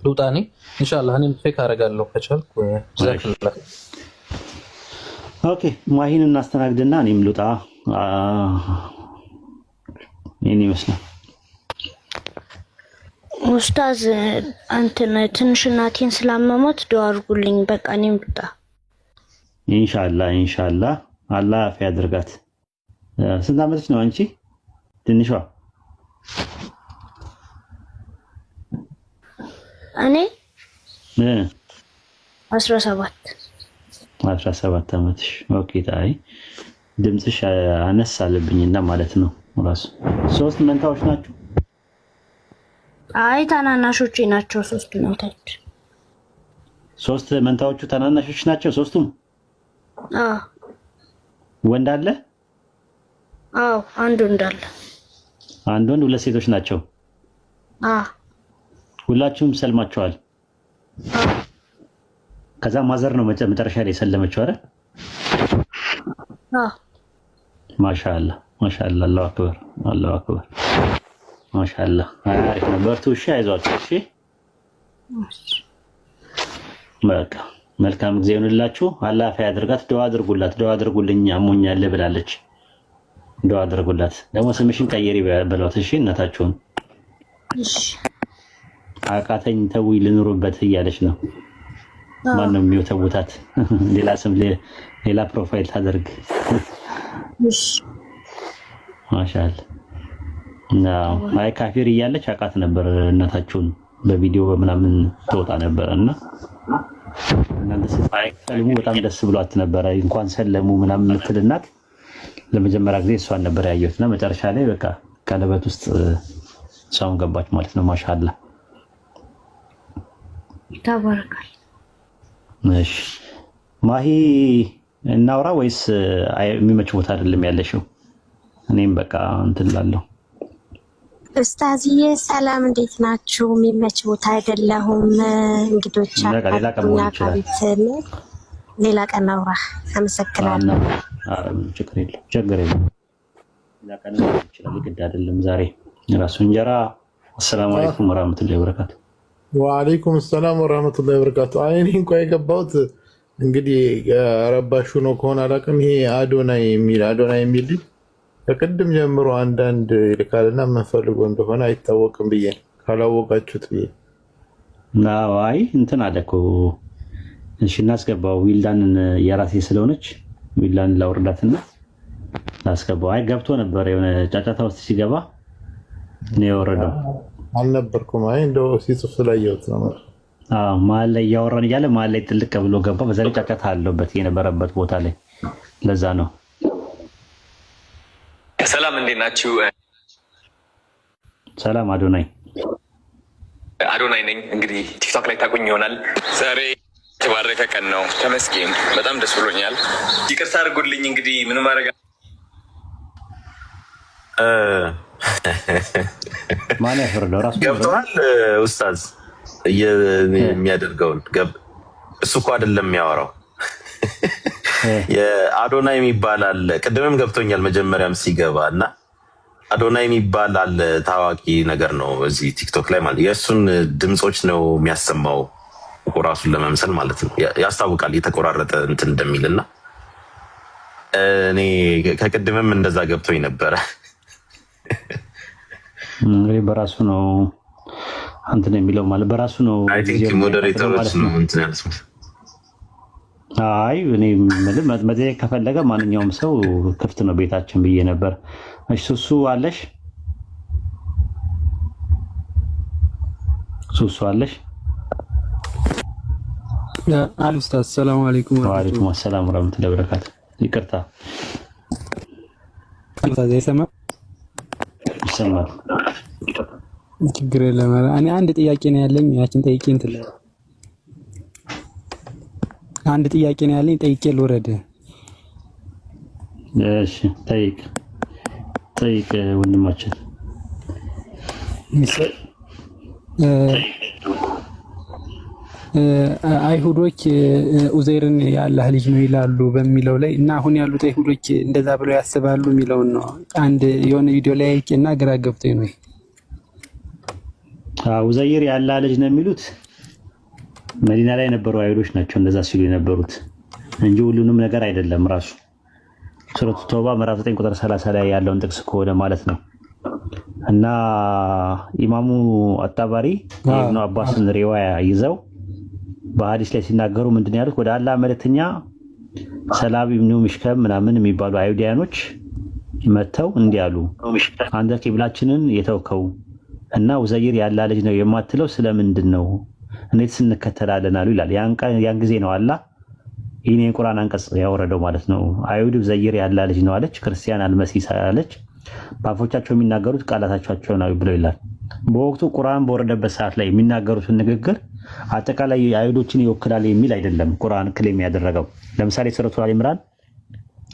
ሉጣኔ ኢንሻአላህ እኔም ቼክ አደርጋለሁ ከቻልኩ። ዛክላ ኦኬ ማሂን እናስተናግድና እኔም ልውጣ። ይሄን ይመስላል። ኡስታዝ አንተን ትንሽ እናቴን ስላመሞት ዱአ አድርጉልኝ። በቃ እኔም ልውጣ። ኢንሻአላህ አላህ አፍ ያድርጋት። ስንት ዓመትሽ ነው አንቺ ትንሿ? እኔ 17 ዓመትሽ። ኦኬ ታይ ድምጽሽ አነስ አለብኝና ማለት ነው። ራሱ 3 መንታዎች ናቸው? አይ ታናናሾቼ ናቸው 3 መንታዎች። 3 መንታዎቹ ታናናሾች ናቸው ሶስቱም? አዎ። ወንድ አለ? አዎ አንድ ወንድ አለ። አንድ ወንድ 2 ሴቶች ናቸው? አዎ። ሁላችሁም ሰልማችኋል? አዎ። ከዛ ማዘር ነው መጨረሻ ላይ ሰለመችው አይደል? አዎ። ማሻአላህ አላሁ አክበር ማሻአላህ። አሪፍ ነው። በርቱ። እሺ አይዟችሁ። እሺ በቃ መልካም ጊዜ ይሁንላችሁ። አላህ አፍ ያድርጋት። ዱአ አድርጉላት። ዱአ አድርጉልኝ አሞኛል ብላለች። ዱአ አድርጉላት። ደግሞ ስምሽን ቀይሪ በሏት። እሺ እናታችሁን። እሺ አቃተኝ ተው ልኑርበት እያለች ነው። ማን ነው የሚወተውታት? ሌላ ስም ሌላ ፕሮፋይል ታደርግ። እሺ ማሻአላህ። አይ ካፊር እያለች አቃት ነበር እናታችሁን በቪዲዮ በምናምን ተወጣ ነበርና እናንተ ሰለሙ በጣም ደስ ብሏት ነበር። እንኳን ሰለሙ ምናምን ምትልናት ለመጀመሪያ ጊዜ እሷን ነበር ያየሁትና መጨረሻ ላይ በቃ ቀለበት ውስጥ ሰውን ገባች ማለት ነው። ማሻአላህ ተባረካል። እሺ ማሂ እናውራ ወይስ የሚመች ቦታ አይደለም ያለሽው? እኔም በቃ እንትን እላለሁ። ኡስታዝዬ ሰላም፣ እንዴት ናችሁ? የሚመች ቦታ አይደለሁም። እንግዶች ሌላ ቀን አውራ። አመሰግናለሁ። ችግር የለም ሌላ ቀን ይችላል። ግድ አይደለም ዛሬ ራሱ እንጀራ። አሰላሙ አለይኩም ወራህመቱላሂ ወበረካቱ። ወአለይኩም ሰላም ወራህመቱላሂ ወበረካቱ። እኔ እንኳን የገባሁት እንግዲህ ረባሹ ነው ከሆነ አላውቅም። ይሄ አዶናይ የሚል ከቅድም ጀምሮ አንዳንድ ይልካልና የምንፈልገው እንደሆነ አይታወቅም ብዬ ካላወቃችሁት ብዬ አይ እንትን አለ እኮ። እሺ እናስገባው። ዊልዳንን የራሴ ስለሆነች ዊልዳንን ላውርዳትና ላስገባው። አይ ገብቶ ነበር የሆነ ጫጫታ ውስጥ ሲገባ ነው የወረደው። አልነበርኩም። አይ እንደው ሲጽፍ ስላየሁት ነው። መሀል ላይ እያወራን እያለ መሀል ላይ ጥልቅ ብሎ ገባ። በዛ ላይ ጫጫታ አለበት የነበረበት ቦታ ላይ፣ ለዛ ነው። ሰላም እንዴት ናችሁ? ሰላም አዶናይ ነኝ። እንግዲህ ቲክቶክ ላይ ታቁኝ ይሆናል። ዛሬ የተባረከ ቀን ነው። ተመስገን። በጣም ደስ ብሎኛል። ይቅርታ አድርጉልኝ። እንግዲህ ምን ማድረግ ማን ያፈርደው? ራሱ ገብተዋል። ኡስታዝ የሚያደርገውን እሱ እኮ አይደለም የሚያወራው። የአዶናይ የሚባል አለ። ቅድምም ገብቶኛል መጀመሪያም ሲገባ እና አዶናይ የሚባል አለ። ታዋቂ ነገር ነው እዚህ ቲክቶክ ላይ ማለት የእሱን ድምፆች ነው የሚያሰማው ራሱን ለመምሰል ማለት ነው። ያስታውቃል የተቆራረጠ እንትን እንደሚልና እኔ ከቅድምም እንደዛ ገብቶኝ ነበረ። እንግዲህ በራሱ ነው እንትን የሚለው ማለት በራሱ ነው። አይ ቲንክ ሞዴሬተሮች ነው እንትን ያሉት። አይ እኔ መጠየቅ ከፈለገ ማንኛውም ሰው ክፍት ነው ቤታችን ብዬ ነበር። እሺ ሱሱ አለሽ? ሱሱ አለሽ? አሉ ኡስታዝ። ሰላም አለይኩም ወአለይኩም ሰላም ወራህመቱላሂ ወበረካቱ። ይቅርታ ኡስታዝ፣ ይሰማል። ችግር የለም። እኔ አንድ ጥያቄ ነው ያለኝ። ያችን ጠይቄ እንትን አንድ ጥያቄ ነው ያለኝ፣ ጠይቄ ልውረድ። እሺ ጠይቅ ወንድማችን። አይሁዶች ኡዘይርን የአላህ ልጅ ነው ይላሉ በሚለው ላይ እና አሁን ያሉት አይሁዶች እንደዛ ብለው ያስባሉ የሚለውን ነው አንድ የሆነ ቪዲዮ ላይ አይቄና ግራ ገብቶኝ ነው። ኡዘይር የአላህ ልጅ ነው የሚሉት መዲና ላይ የነበሩ አይሁዶች ናቸው እንደዛ ሲሉ የነበሩት እንጂ ሁሉንም ነገር አይደለም። ራሱ ሱረቱ ተውባ ምዕራፍ 9 ቁጥር 30 ላይ ያለውን ጥቅስ ከሆነ ማለት ነው። እና ኢማሙ አጣባሪ ኢብኑ አባስን ሪዋያ ይዘው በሐዲስ ላይ ሲናገሩ ምንድነው ያሉት? ወደ አላህ መልእክተኛ ሰላም ኢብኑ ሚሽከም ምናምን የሚባሉ አይሁዳኖች መተው እንዲህ አሉ፣ አንተ ቂብላችንን የተውከው እና ኡዘይር የአላህ ልጅ ነው የማትለው ስለምንድን ነው? እንዴት ስንከተላለን አሉ ይላል። ያን ጊዜ ነው አላህ ይህን የቁርአን አንቀጽ ያወረደው ማለት ነው። አይሁድ ኡዘይር የአላህ ልጅ ነው አለች፣ ክርስቲያን አልመሲህ አለች፣ በአፎቻቸው የሚናገሩት ቃላታቸው ነው ብሎ ይላል። በወቅቱ ቁርአን በወረደበት ሰዓት ላይ የሚናገሩትን ንግግር አጠቃላይ አይሁዶችን ይወክላል የሚል አይደለም ቁርአን ክሌም ያደረገው። ለምሳሌ ሱረቱ አሊ ኢምራን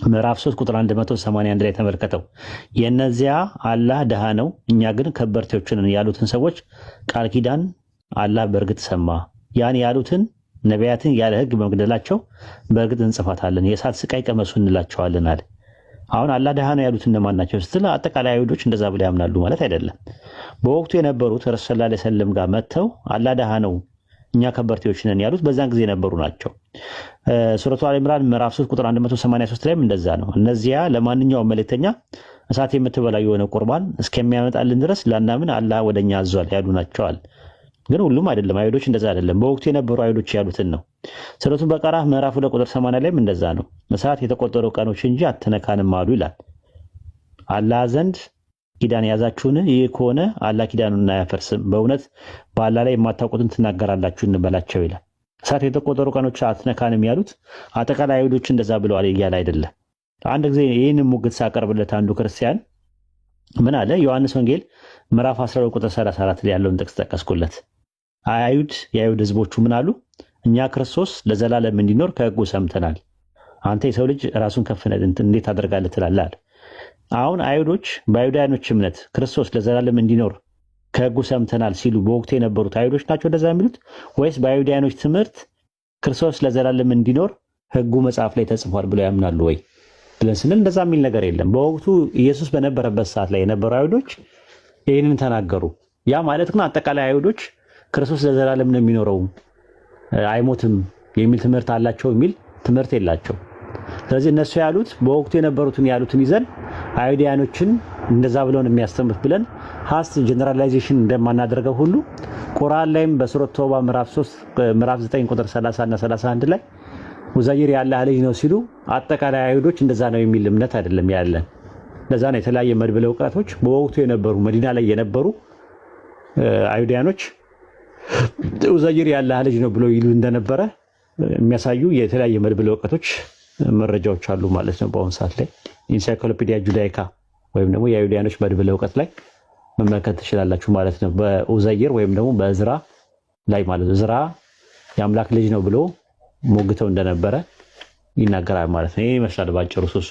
ምዕራፍ 3 ቁጥር 181 ላይ ተመልከተው። የነዚያ አላህ ደሃ ነው እኛ ግን ከበርቴዎችን ያሉትን ሰዎች ቃል ኪዳን አላህ በእርግጥ ሰማ። ያን ያሉትን ነቢያትን ያለ ሕግ በመግደላቸው በእርግጥ እንጽፋታለን፣ የእሳት ስቃይ ቀመሱ እንላቸዋለን አለ። አሁን አላህ ደሃ ነው ያሉት እነማን ናቸው ስትል አጠቃላይ አይሁዶች እንደዛ ብለው ያምናሉ ማለት አይደለም። በወቅቱ የነበሩት ረሱል ሰለላሁ ዐለይሂ ወሰለም ጋር መጥተው አላህ ደሃ ነው እኛ ከበርቴዎች ነን ያሉት በዛን ጊዜ የነበሩ ናቸው። ሱረቱ አሊ ኢምራን ምዕራፍ 3 ቁጥር 183 ላይም እንደዛ ነው። እነዚያ ለማንኛውም መልእክተኛ እሳት የምትበላ የሆነ ቁርባን እስከሚያመጣልን ድረስ ላናምን አላህ ወደኛ አዟል ያሉ ናቸዋል። ግን ሁሉም አይደለም፣ አይሁዶች እንደዛ አይደለም። በወቅቱ የነበሩ አይሁዶች ያሉትን ነው። ሱረቱ በቀራ ምዕራፍ 2 ቁጥር 80 ላይም እንደዛ ነው። እሳት የተቆጠሩ ቀኖች እንጂ አትነካንም አሉ ይላል። አላህ ዘንድ ኪዳን ያዛችሁን? ይህ ከሆነ አላህ ኪዳኑን አያፈርስም። በእውነት በአላህ ላይ የማታውቁትን ትናገራላችሁ እንበላቸው ይላል። እሳት የተቆጠሩ ቀኖች አትነካንም ያሉት አጠቃላይ አይሁዶች እንደዛ ብለዋል እያለ አይደለም። አንድ ጊዜ ይህንን ሙግት ሳቀርብለት አንዱ ክርስቲያን ምን አለ? ዮሐንስ ወንጌል ምዕራፍ 12 ቁጥር 34 ላይ ያለውን ጥቅስ ጠቀስኩለት። የአይሁድ ህዝቦቹ ምን አሉ? እኛ ክርስቶስ ለዘላለም እንዲኖር ከህጉ ሰምተናል። አንተ የሰው ልጅ ራሱን ከፍ እንዴት ታደርጋለህ ትላለህ አለ። አሁን አይሁዶች በአይሁዳኖች እምነት ክርስቶስ ለዘላለም እንዲኖር ከህጉ ሰምተናል ሲሉ በወቅቱ የነበሩት አይሁዶች ናቸው እንደዛ የሚሉት ወይስ በአይሁዳኖች ትምህርት ክርስቶስ ለዘላለም እንዲኖር ህጉ መጽሐፍ ላይ ተጽፏል ብለው ያምናሉ ወይ ብለን ስንል እንደዛ የሚል ነገር የለም። በወቅቱ ኢየሱስ በነበረበት ሰዓት ላይ የነበሩ አይሁዶች ይህንን ተናገሩ። ያ ማለት ግን አጠቃላይ አይሁዶች ክርስቶስ ለዘላለም ነው የሚኖረው አይሞትም የሚል ትምህርት አላቸው የሚል ትምህርት የላቸው። ስለዚህ እነሱ ያሉት በወቅቱ የነበሩትን ያሉትን ይዘን አይሁዳኖችን እንደዛ ብለውን የሚያስተምሩት ብለን ሀስት ጀነራላይዜሽን እንደማናደርገው ሁሉ ቁርአን ላይም በሱረቱ ተውባ ምዕራፍ 9 ቁጥር 30 እና 31 ላይ ኡዘይር የአላህ ልጅ ነው ሲሉ አጠቃላይ አይሁዶች እንደዛ ነው የሚል እምነት አይደለም ያለን። ለዛ ነው የተለያየ መድብለ እውቀቶች በወቅቱ የነበሩ መዲና ላይ የነበሩ አይሁዳኖች ኡዘይር የአላህ ልጅ ነው ብለው ይሉ እንደነበረ የሚያሳዩ የተለያየ መድብለ እውቀቶች መረጃዎች አሉ ማለት ነው። በአሁኑ ሰዓት ላይ ኢንሳይክሎፒዲያ ጁዳይካ ወይም ደግሞ የአይሁዳኖች መድብለ እውቀት ላይ መመልከት ትችላላችሁ ማለት ነው። በኡዘይር ወይም ደግሞ በእዝራ ላይ ማለት ነው። እዝራ የአምላክ ልጅ ነው ብሎ ሞግተው እንደነበረ ይናገራል ማለት ነው። ይሄ ይመስላል ባጭሩ ሱሱ